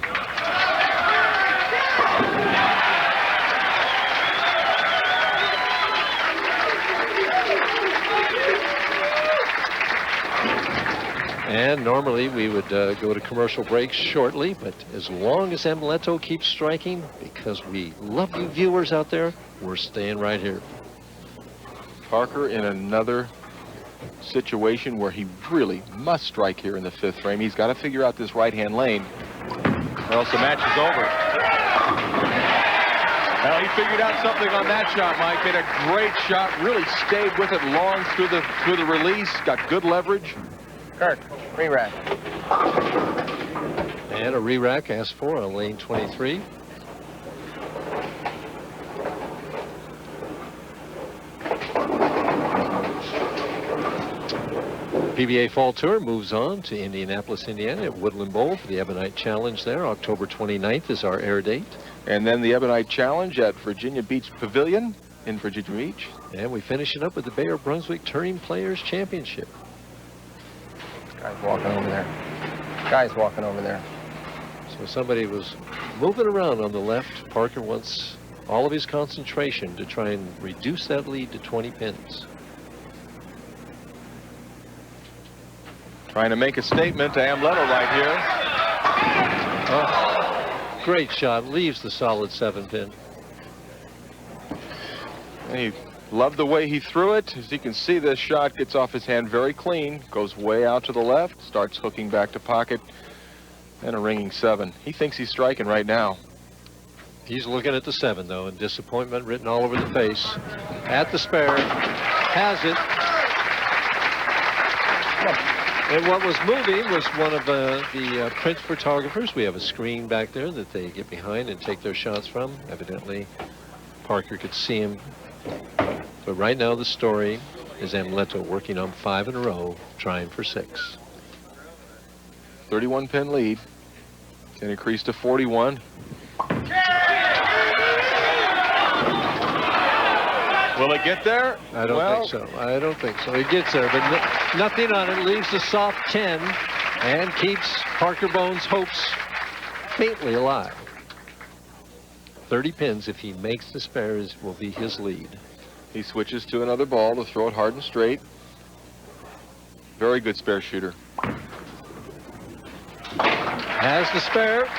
And normally we would go to commercial breaks shortly, but as long as Amleto keeps striking, because we love you viewers out there, we're staying right here. Parker in another situation where he really must strike here in the 5th frame. He's got to figure out this right-hand lane, or else the match is over. Well, he figured out something on that shot, Mike. Made a great shot, really stayed with it long through the release, got good leverage. Kirk, re-rack. And a re-rack asked for on lane 23. PBA Fall Tour moves on to Indianapolis, Indiana at Woodland Bowl for the Ebonite Challenge there. October 29th is our air date. And then the Ebonite Challenge at Virginia Beach Pavilion in Virginia Beach. And we finish it up with the Bayer Brunswick Touring Players Championship. Guy's walking over there. Guy's walking over there. So somebody was moving around on the left. Parker wants all of his concentration to try and reduce that lead to 20 pins. Trying to make a statement to Amleto right here. Oh, great shot. Leaves the solid 7-pin. He loved the way he threw it. As you can see, this shot gets off his hand very clean. Goes way out to the left. Starts hooking back to pocket. And a ringing 7. He thinks he's striking right now. He's looking at the 7, though, and disappointment written all over the face. At the spare. Has it. And what was moving was one of the print photographers. We have a screen back there that they get behind and take their shots from. Evidently, Parker could see him. But right now the story is Amleto working on 5 in a row, trying for 6. 31-pin lead. Can increase to 41. Will it get there? I don't think so. I don't think so. It gets there, but nothing on it. Leaves the soft 10 and keeps Parker Bohn's hopes faintly alive. 30 pins, if he makes the spares, will be his lead. He switches to another ball to throw it hard and straight. Very good spare shooter. Has the spare.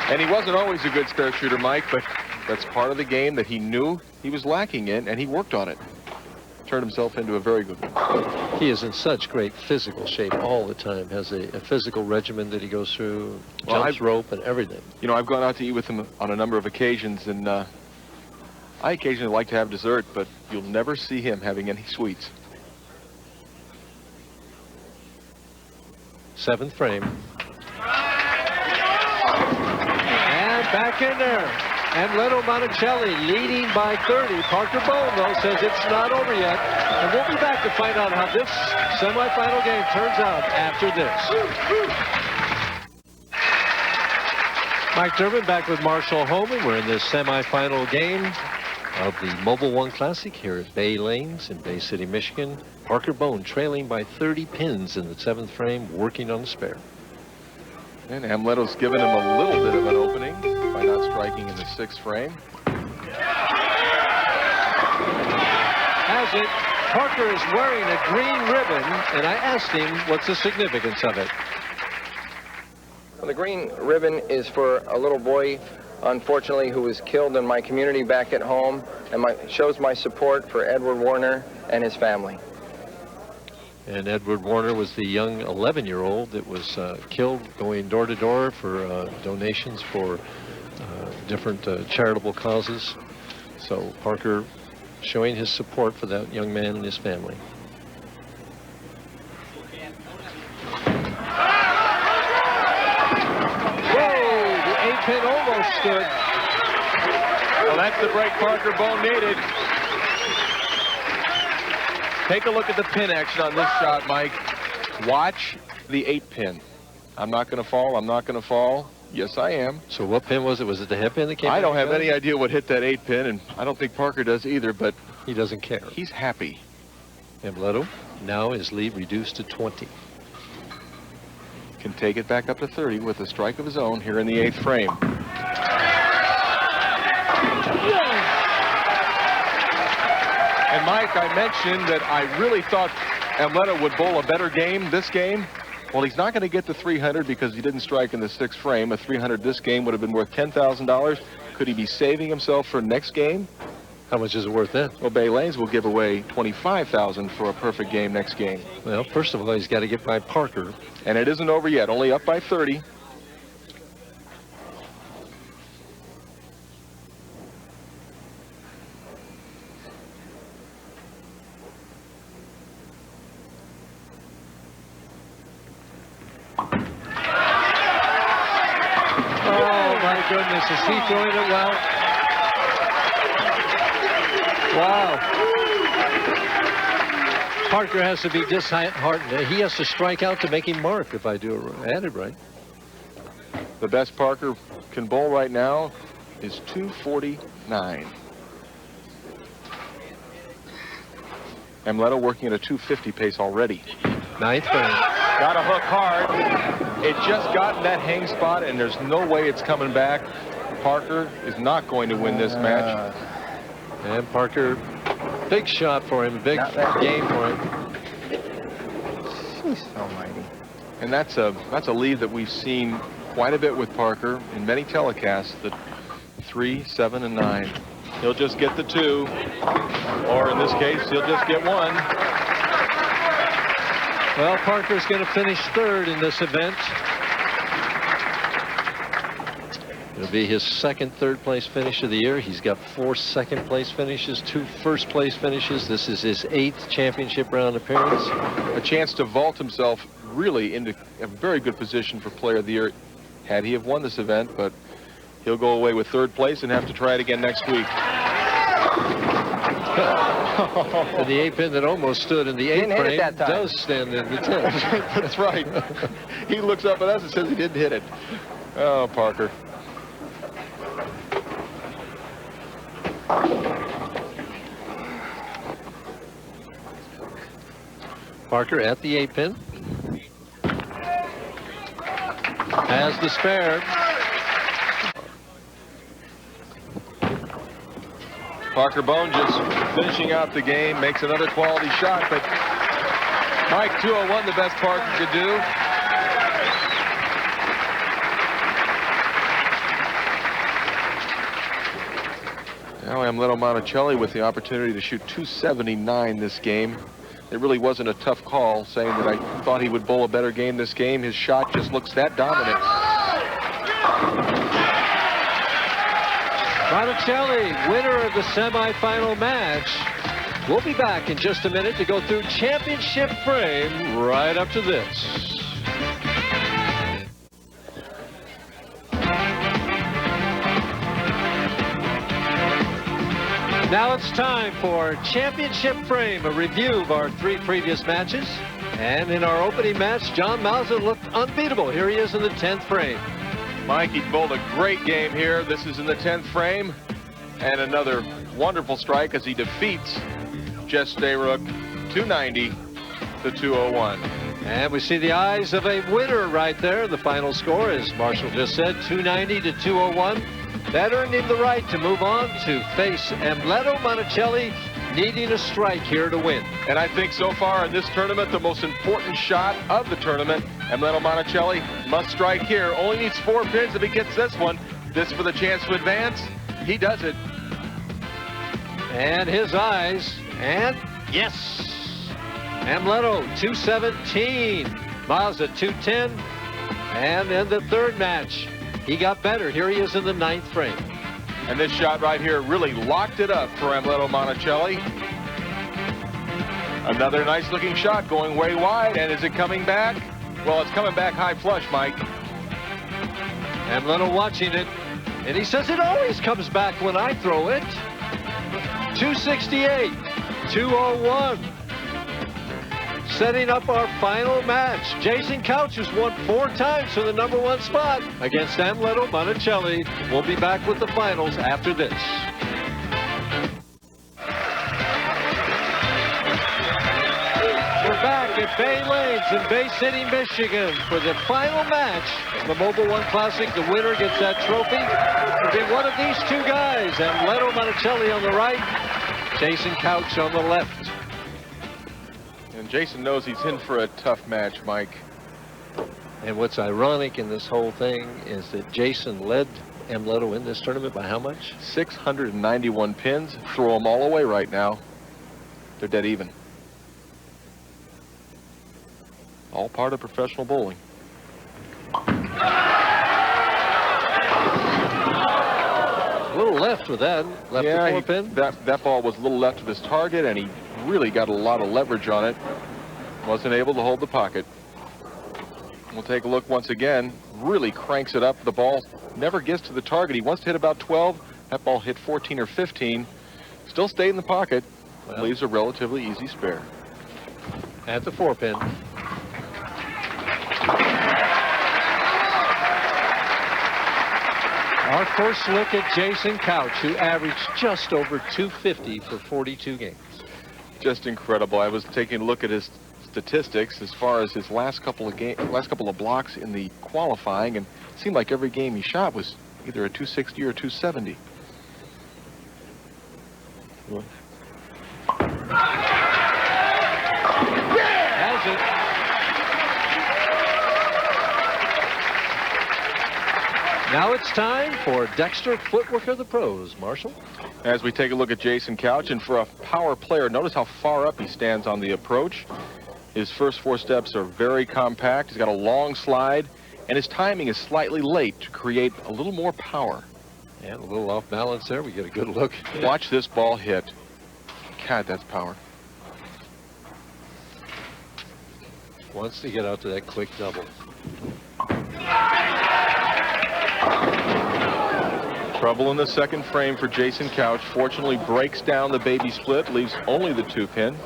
And he wasn't always a good spare shooter, Mike, but that's part of the game that he knew he was lacking in, and he worked on it. Turned himself into a very good one. He is in such great physical shape all the time. Has a physical regimen that he goes through, jumps rope and everything. You know, I've gone out to eat with him on a number of occasions, and I occasionally like to have dessert, but you'll never see him having any sweets. 7th frame. And back in there. Amleto Monacelli leading by 30. Parker Bohn, though, says it's not over yet. And we'll be back to find out how this semifinal game turns out after this. Mike Durbin back with Marshall Holman. We're in this semifinal game of the Mobil 1 Classic here at Bay Lanes in Bay City, Michigan. Parker Bohn trailing by 30 pins in the 7th frame, working on the spare. And Amleto's given him a little bit of an opening by not striking in the 6th frame. Has it. Parker is wearing a green ribbon, and I asked him what's the significance of it. Well, the green ribbon is for a little boy, unfortunately, who was killed in my community back at home, and shows my support for Edward Warner and his family. And Edward Warner was the young 11-year-old that was killed going door to door for donations for different charitable causes. So Parker showing his support for that young man and his family. Whoa, the 8-pin almost stood. Well, that's the break Parker Bohn needed. Take a look at the pin action on this shot, Mike. Watch the 8-pin. I'm not going to fall. I'm not going to fall. Yes, I am. So what pin was it? Was it the hip pin that came I don't have any idea what hit that 8-pin, and I don't think Parker does either, but he doesn't care. He's happy. Amleto now his lead reduced to 20. Can take it back up to 30 with a strike of his own here in the 8th frame. And Mike, I mentioned that I really thought Amleto would bowl a better game this game. Well, he's not going to get the 300 because he didn't strike in the 6th frame. A 300 this game would have been worth $10,000. Could he be saving himself for next game? How much is it worth then? Well, Bay Lanes will give away $25,000 for a perfect game next game. Well, first of all, he's got to get by Parker. And it isn't over yet, only up by 30. Goodness, is he throwing it well? Wow. Parker has to be disheartened. He has to strike out to make him mark if I had it right. The best Parker can bowl right now is 249. Amleto working at a 250 pace already. 9th frame. Got a hook hard. It just got in that hang spot, and there's no way it's coming back. Parker is not going to win this match. And Parker, big shot for him, big game for him. Jeez almighty. And that's a lead that we've seen quite a bit with Parker in many telecasts, the 3, 7, and 9. He'll just get the 2, or in this case, he'll just get 1. Well, Parker's going to finish 3rd in this event. It'll be his 2nd third-place finish of the year. He's got 4 second-place finishes, 2 first-place finishes. This is his 8th championship round appearance. A chance to vault himself really into a very good position for Player of the Year had he have won this event, but he'll go away with 3rd place and have to try it again next week. And the 8-pin that almost stood in the 8th frame does stand in the 10th. That's right. He looks up at us and says he didn't hit it. Oh, Parker. Parker at the 8-pin. Has the spare. Parker Bohn just finishing out the game, makes another quality shot, but Mike, 201, the best Parker could do. Now Amleto Monacelli with the opportunity to shoot 279 this game. It really wasn't a tough call, saying that I thought he would bowl a better game this game. His shot just looks that dominant. Monacelli, winner of the semifinal match. We'll be back in just a minute to go through championship frame right up to this. Now it's time for Championship Frame, a review of our 3 previous matches. And in our opening match, John Mazza looked unbeatable. Here he is in the 10th frame. Mike, he bowled a great game here. This is in the 10th frame. And another wonderful strike as he defeats Jess Stayrook 290 to 201. And we see the eyes of a winner right there. The final score, as Marshall just said, 290 to 201. That earned him the right to move on to face Amleto Monacelli, needing a strike here to win. And I think so far in this tournament, the most important shot of the tournament, Amleto Monacelli must strike here. Only needs 4 pins if he gets this one. This for the chance to advance. He does it. And his eyes, and yes! Amleto 217, Mazza 210, and then the 3rd match. He got better. Here he is in the 9th frame. And this shot right here really locked it up for Amleto Monacelli. Another nice looking shot going way wide. And is it coming back? Well, it's coming back high flush, Mike. Amleto watching it. And he says it always comes back when I throw it. 268, 201. Setting up our final match. Jason Couch has won 4 times for the #1 spot against Amleto Monacelli. We'll be back with the finals after this. We're back at Bay Lanes in Bay City, Michigan for the final match of the Mobil 1 Classic. The winner gets that trophy. It'll be one of these 2 guys, Amleto Monacelli on the right, Jason Couch on the left. And Jason knows he's in for a tough match, Mike. And what's ironic in this whole thing is that Jason led Amleto in this tournament by how much? 691 pins. Throw them all away right now. They're dead even. All part of professional bowling. A little left with that. Left the 4 pin. That ball was a little left of his target, and he really got a lot of leverage on it. Wasn't able to hold the pocket. We'll take a look once again. Really cranks it up. The ball never gets to the target. He wants to hit about 12. That ball hit 14 or 15. Still stayed in the pocket. Well, leaves a relatively easy spare. At the 4 pin. Our first look at Jason Couch, who averaged just over 250 for 42 games. Just incredible. I was taking a look at his statistics as far as his last couple of blocks in the qualifying, and it seemed like every game he shot was either a 260 or 270. Has it. Now it's time for Dexter Footwork of the Pros. Marshall? As we take a look at Jason Couch, and for a power player, notice how far up he stands on the approach. His first 4 steps are very compact. He's got a long slide, and his timing is slightly late to create a little more power. And a little off balance there. We get a good look. Watch this ball hit. God, that's power. Wants to get out to that quick double. Trouble in the 2nd frame for Jason Couch. Fortunately, breaks down the baby split, leaves only the 2 pin.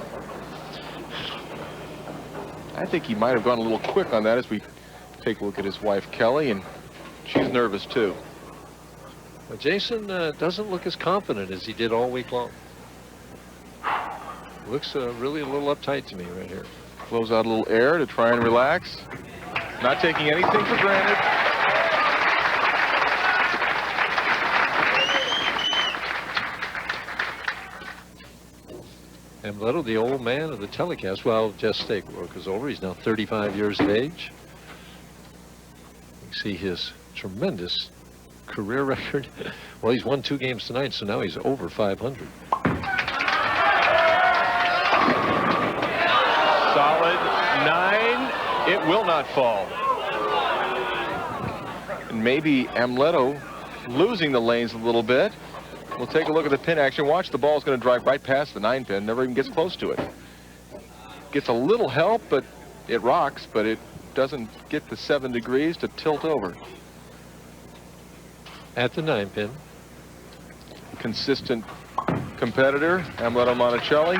I think he might have gone a little quick on that as we take a look at his wife, Kelly, and she's nervous too. But Jason doesn't look as confident as he did all week long. Looks really a little uptight to me right here. Blows out a little air to try and relax. Not taking anything for granted. Amleto, the old man of the telecast. Well, Jess Stayrook is over. He's now 35 years of age. You can see his tremendous career record. Well, he's won 2 games tonight, so now he's over 500. Solid 9. It will not fall. And maybe Amleto losing the lanes a little bit. We'll take a look at the pin action. Watch, the ball's going to drive right past the 9 pin. Never even gets close to it. Gets a little help, but it rocks, but it doesn't get the 7 degrees to tilt over. At the 9 pin. Consistent competitor, Amleto Monacelli.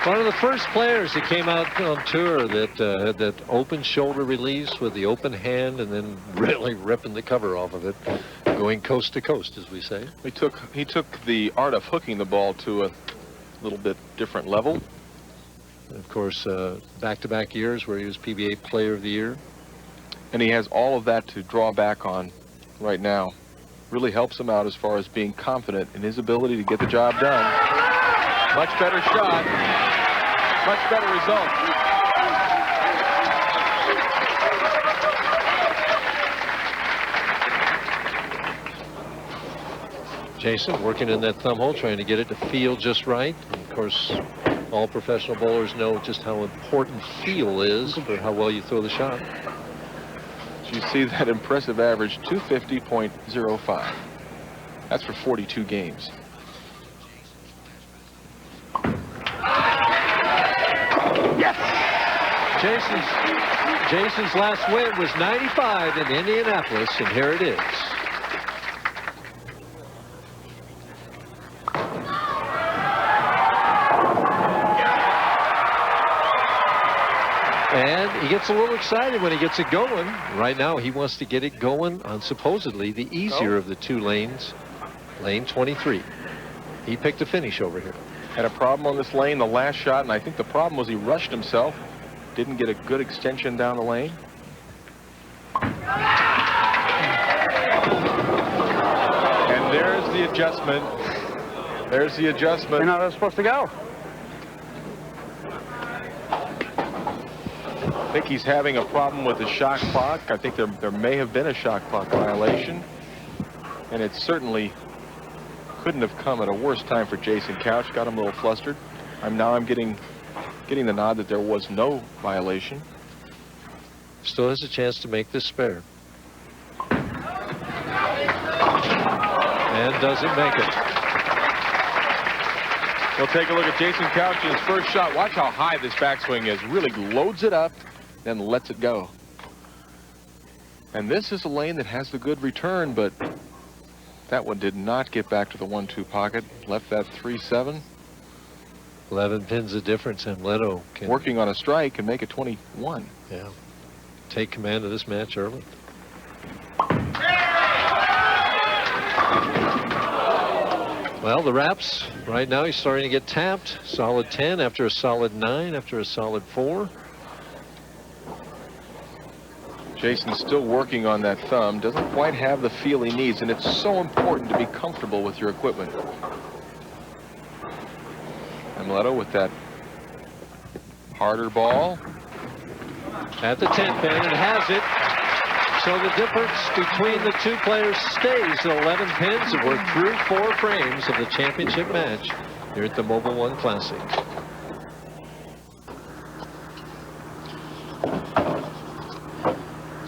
One of the first players that came out on tour that had that open shoulder release with the open hand and then really ripping the cover off of it, going coast to coast, as we say. He took the art of hooking the ball to a little bit different level. And of course, back-to-back years where he was PBA Player of the Year. And he has all of that to draw back on right now. Really helps him out as far as being confident in his ability to get the job done. Much better shot, much better result. Jason working in that thumb hole, trying to get it to feel just right. And of course, all professional bowlers know just how important feel is for how well you throw the shot. You see that impressive average, 250.05. That's for 42 games. Yes! Jason's last win was 95 in Indianapolis, and here it is. And he gets a little excited when he gets it going. Right now, he wants to get it going on supposedly the easier of the 2 lanes, lane 23. He picked a finish over here. Had a problem on this lane the last shot, and I think the problem was he rushed himself. Didn't get a good extension down the lane. And there's the adjustment. There's the adjustment. You're not supposed to go. I think he's having a problem with the shot clock. I think there may have been a shot clock violation. And it certainly couldn't have come at a worse time for Jason Couch. Got him a little flustered. I'm getting the nod that there was no violation. Still has a chance to make this spare. And doesn't make it. We'll take a look at Jason Couch's first shot. Watch how high this backswing is. Really loads it up, then lets it go. And this is a lane that has the good return, but that one did not get back to the 1-2 pocket. Left that 3-7. 11 pins of difference. Amleto can, working on a strike, can make it 21. Yeah. Take command of this match early. Well, the wraps right now, he's starting to get tapped. Solid 10 after a solid 9 after a solid 4. Jason's still working on that thumb. Doesn't quite have the feel he needs, and it's so important to be comfortable with your equipment. Amleto with that harder ball. At the 10 pin, and has it. So the difference between the 2 players stays at 11 pins, and we're through 4 frames of the championship match here at the Mobil 1 Classic.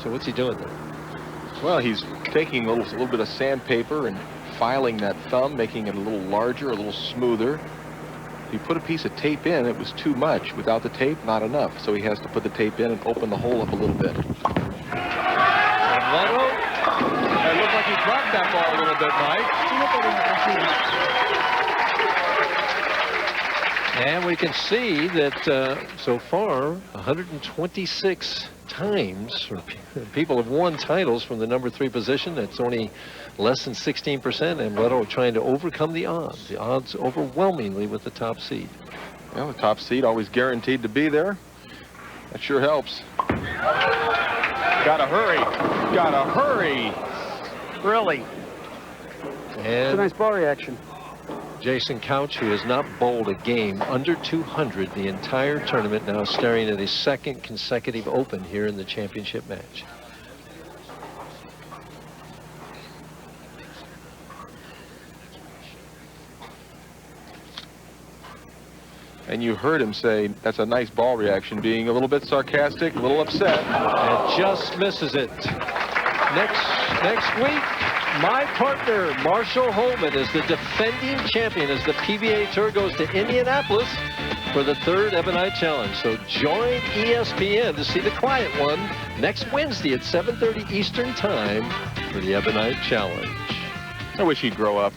So what's he doing there? Well, he's taking a little bit of sandpaper and filing that thumb, making it a little larger, a little smoother. If he put a piece of tape in, it was too much. Without the tape, not enough. So he has to put the tape in and open the hole up a little bit. Amleto. It looked like he dropped that ball a little bit, Mike. And we can see that so far, 126 times people have won titles from the number 3 position. That's only less than 16%. Amleto trying to overcome the odds. The odds overwhelmingly with the top seed. Well, the top seed always guaranteed to be there. That sure helps. Gotta hurry. Gotta hurry. Really? And it's a nice ball reaction. Jason Couch, who has not bowled a game under 200 the entire tournament, now staring at his second consecutive open here in the championship match. And you heard him say, that's a nice ball reaction, being a little bit sarcastic, a little upset. And just misses it. Next week, my partner, Marshall Holman, is the defending champion as the PBA Tour goes to Indianapolis for the 3rd Ebonite Challenge. So join ESPN to see the quiet one next Wednesday at 7:30 Eastern Time for the Ebonite Challenge. I wish he'd grow up.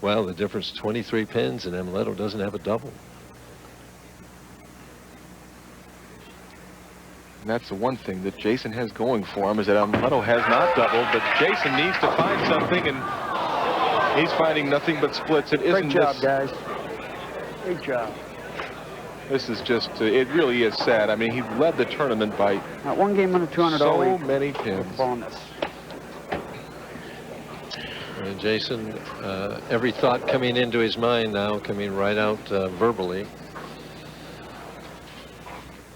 Well, the difference, 23 pins, and Amleto doesn't have a double. And that's the one thing that Jason has going for him, is that Amleto has not doubled, but Jason needs to find something, and he's finding nothing but splits. It isn't. Great job, guys. Great job. This is just, it really is sad. I mean, he led the tournament by Not one game under 200 all so week. many pins. Bonus. And Jason, every thought coming into his mind now, coming right out verbally.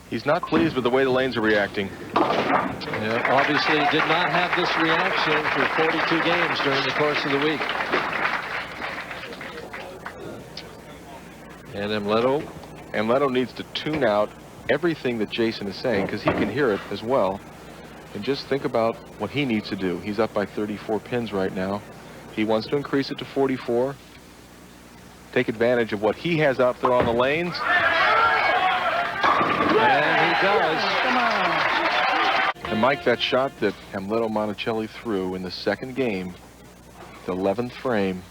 He's not pleased with the way the lanes are reacting. Yeah, obviously did not have this reaction for 42 games during the course of the week. And Amleto needs to tune out everything that Jason is saying, because he can hear it as well. And just think about what he needs to do. He's up by 34 pins right now. He wants to increase it to 44. Take advantage of what he has out there on the lanes. And he does. And Mike, that shot that Amleto Monacelli threw in the second game, the 11th frame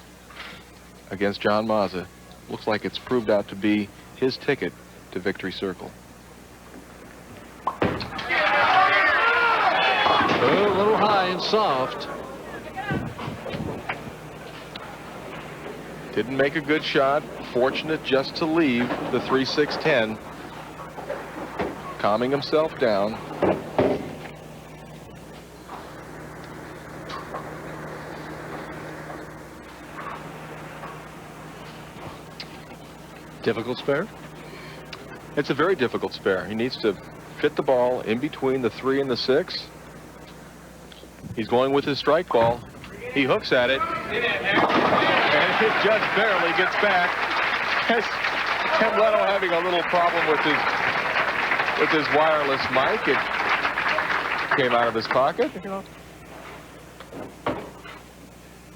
against John Mazza, looks like it's proved out to be his ticket to Victory Circle. Oh, a little high and soft. Didn't make a good shot. Fortunate just to leave the 3-6-10. Calming himself down. Difficult spare? It's a very difficult spare. He needs to fit the ball in between the 3 and the 6. He's going with his strike ball. He hooks at it. And it just barely gets back. Amleto having a little problem with his wireless mic. It came out of his pocket.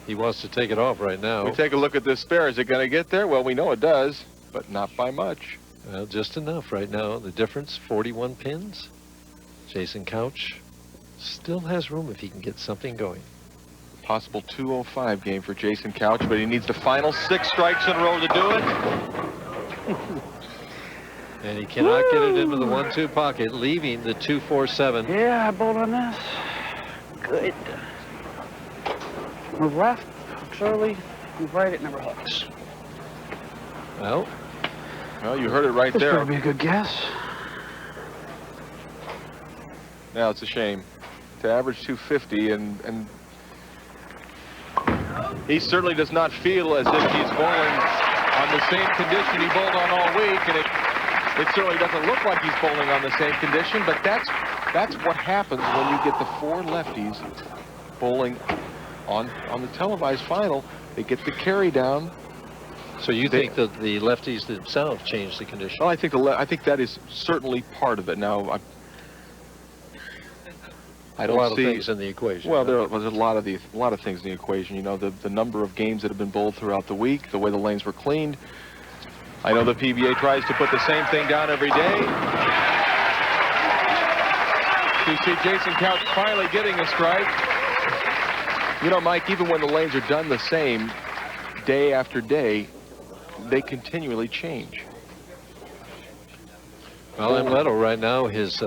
He wants to take it off right now. We take a look at this spare. Is it going to get there? Well, we know it does, but not by much. Well, just enough right now. The difference, 41 pins. Jason Couch still has room if he can get something going. Possible 205 game for Jason Couch, but he needs the final 6 strikes in a row to do it. And he cannot get it into the 1-2 pocket, leaving the 2-4-7. Yeah, I bowled on this. Good. Move left, hooks early. Move right, it never hooks. Well, you heard it right This there. better be a good guess. Now it's a shame to average 250, and he certainly does not feel as if he's bowling on the same condition he bowled on all week, and it certainly doesn't look like he's bowling on the same condition, but that's what happens when you get the 4 lefties bowling on the televised final. They get the carry down. so you think that the lefties themselves changed the condition? Well, I think that is certainly part of it. Now, I don't a lot see of things in the equation. Well, there's a lot of things in the equation. You know, the number of games that have been bowled throughout the week, the way the lanes were cleaned. I know the PBA tries to put the same thing down every day. You see Jason Couch finally getting a strike. You know, Mike, even when the lanes are done the same day after day, they continually change. Well, Amleto right now has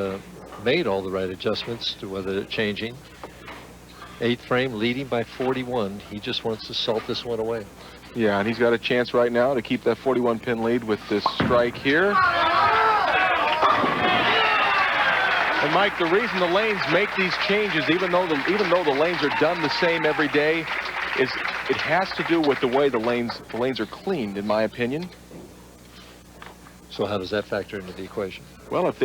made all the right adjustments to whether they're changing. 8th frame, leading by 41. He just wants to salt this one away. Yeah, and he's got a chance right now to keep that 41-pin lead with this strike here. And Mike, the reason the lanes make these changes, even though the lanes are done the same every day, is it has to do with the way the lanes are cleaned, in my opinion. So how does that factor into the equation? Well, if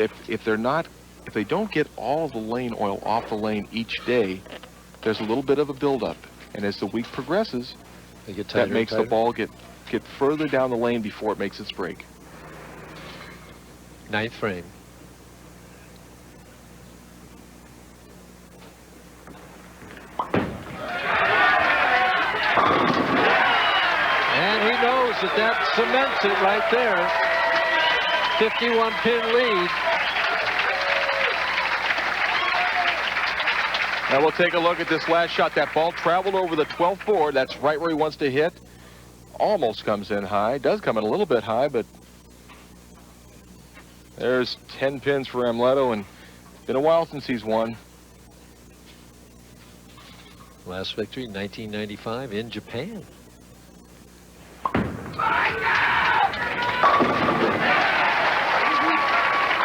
they don't get all of the lane oil off the lane each day, there's a little bit of a buildup, and as the week progresses, they get tighter, that makes the ball get further down the lane before it makes its break. 9th frame. And he knows that cements it right there. 51-pin lead. Now we'll take a look at this last shot. That ball traveled over the 12th board. That's right where he wants to hit. Almost comes in high. Does come in a little bit high, but there's 10 pins for Amleto, and it's been a while since he's won. Last victory, 1995 in Japan.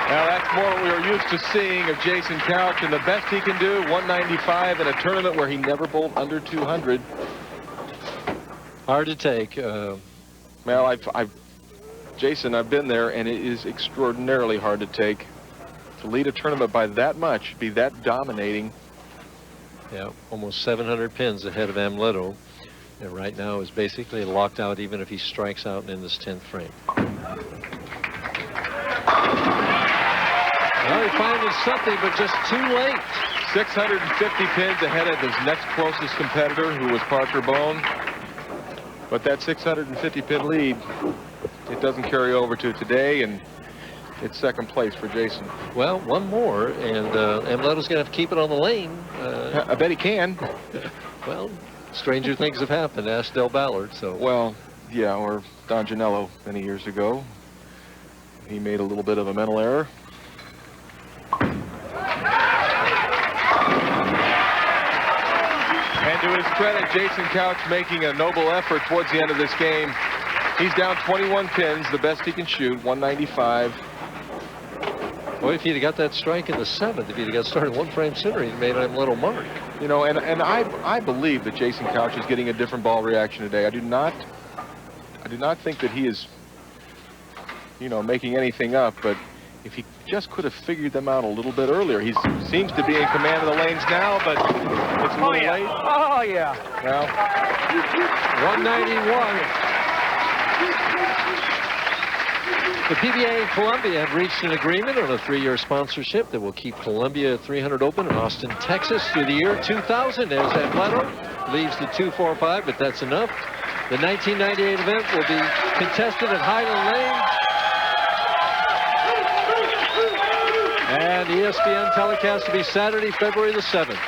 Now that's more what we were used to seeing of Jason Couch, and the best he can do, 195 in a tournament where he never bowled under 200. Hard to take. Well, Jason, I've been there, and it is extraordinarily hard to take. To lead a tournament by that much, be that dominating. Yeah, almost 700 pins ahead of Amleto, and right now is basically locked out even if he strikes out in this 10th frame. Well, he finding something, but just too late. 650 pins ahead of his next closest competitor, who was Parker Bohn. But that 650 pin lead, it doesn't carry over to today, and it's second place for Jason. Well, one more, and Amleto's going to have to keep it on the lane. I bet he can. Well, stranger things have happened. Ask Del Ballard. So. Well, yeah, or Don Janello many years ago. He made a little bit of a mental error. And to his credit, Jason Couch making a noble effort towards the end of this game. He's down 21 pins, the best he can shoot, 195. Boy, if he'd have got that strike in the 7th, if he'd have got started one frame sooner, he'd made a little mark. You know, and I believe that Jason Couch is getting a different ball reaction today. I do not think that he is, you know, making anything up, but if he just could have figured them out a little bit earlier. He seems to be in command of the lanes now, but it's a little late. Oh, yeah. Well, 191. The PBA and Columbia have reached an agreement on a 3-year sponsorship that will keep Columbia 300 open in Austin, Texas through the year 2000. There's Amleto, leaves the 245, but that's enough. The 1998 event will be contested at Highland Lane. And ESPN telecast will be Saturday, February the 7th.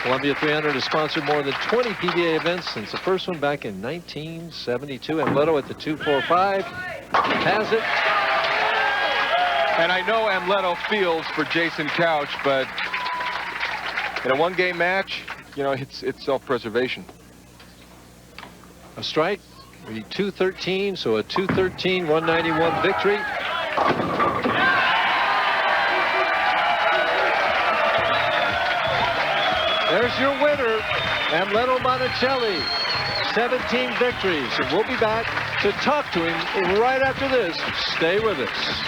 Columbia 300 has sponsored more than 20 PBA events since the first one back in 1972. Amleto at the 245 has it. and I know Amleto feels for Jason Couch, but in a one-game match, you know, it's self-preservation. A strike, the 213, so a 213, 191 victory. There's your winner, Amleto Monacelli, 17 victories. And we'll be back to talk to him right after this. Stay with us.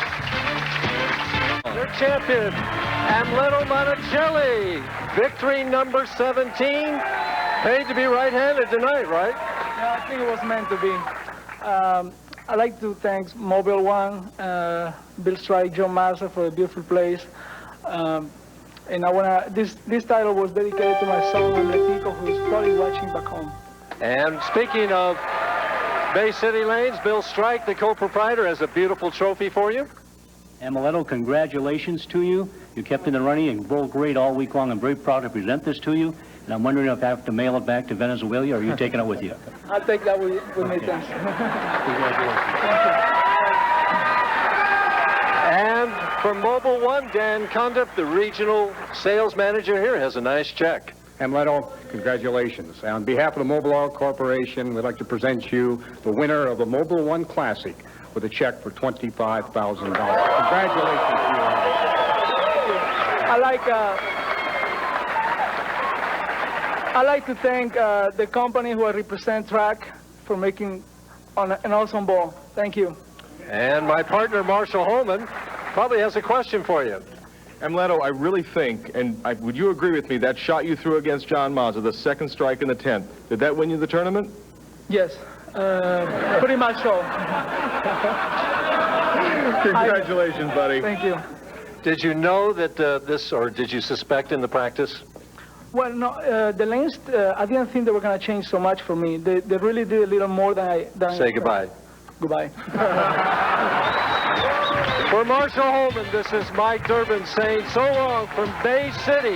Their champion, Amleto Monacelli, victory number 17. Paid to be right-handed tonight, right? Yeah, I think it was meant to be. I'd like to thank Mobil One, Bill Strike, John Mazza for the beautiful plays. And I wanna, this title was dedicated to my son, Amleto, who's probably watching back home. And speaking of Bay City Lanes, Bill Strike, the co-proprietor, has a beautiful trophy for you. Amleto, congratulations to you. You kept in the running and bowled great all week long. I'm very proud to present this to you. And I'm wondering if I have to mail it back to Venezuela, or are you taking it with you? I'll take that with me, thanks. And from Mobil One, Dan Condup, the regional sales manager here, has a nice check. Amleto, congratulations. On behalf of the Mobil Oil Corporation, we'd like to present you the winner of the Mobil One Classic with a check for $25,000. Congratulations to you. I'd like to thank the company who I represent, Track, for making an awesome ball. Thank you. And my partner, Marshall Holman, probably has a question for you. Amleto, I really think, and would you agree with me, that shot you threw against John Mazza, the second strike in the 10th, did that win you the tournament? Yes, pretty much so. Congratulations, buddy. Thank you. Did you know that or did you suspect in the practice? Well, no, the lanes, I didn't think they were going to change so much for me. They really did a little more than I Say goodbye. Goodbye. For Marshall Holman, this is Mike Durbin saying so long from Bay City,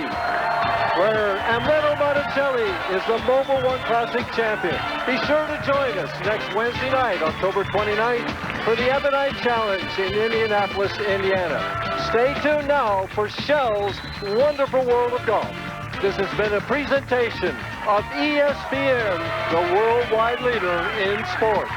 where Amleto Monacelli is the Mobil 1 Classic champion. Be sure to join us next Wednesday night, October 29th, for the Ebonite Challenge in Indianapolis, Indiana. Stay tuned now for Shell's Wonderful World of Golf. This has been a presentation of ESPN, the worldwide leader in sports.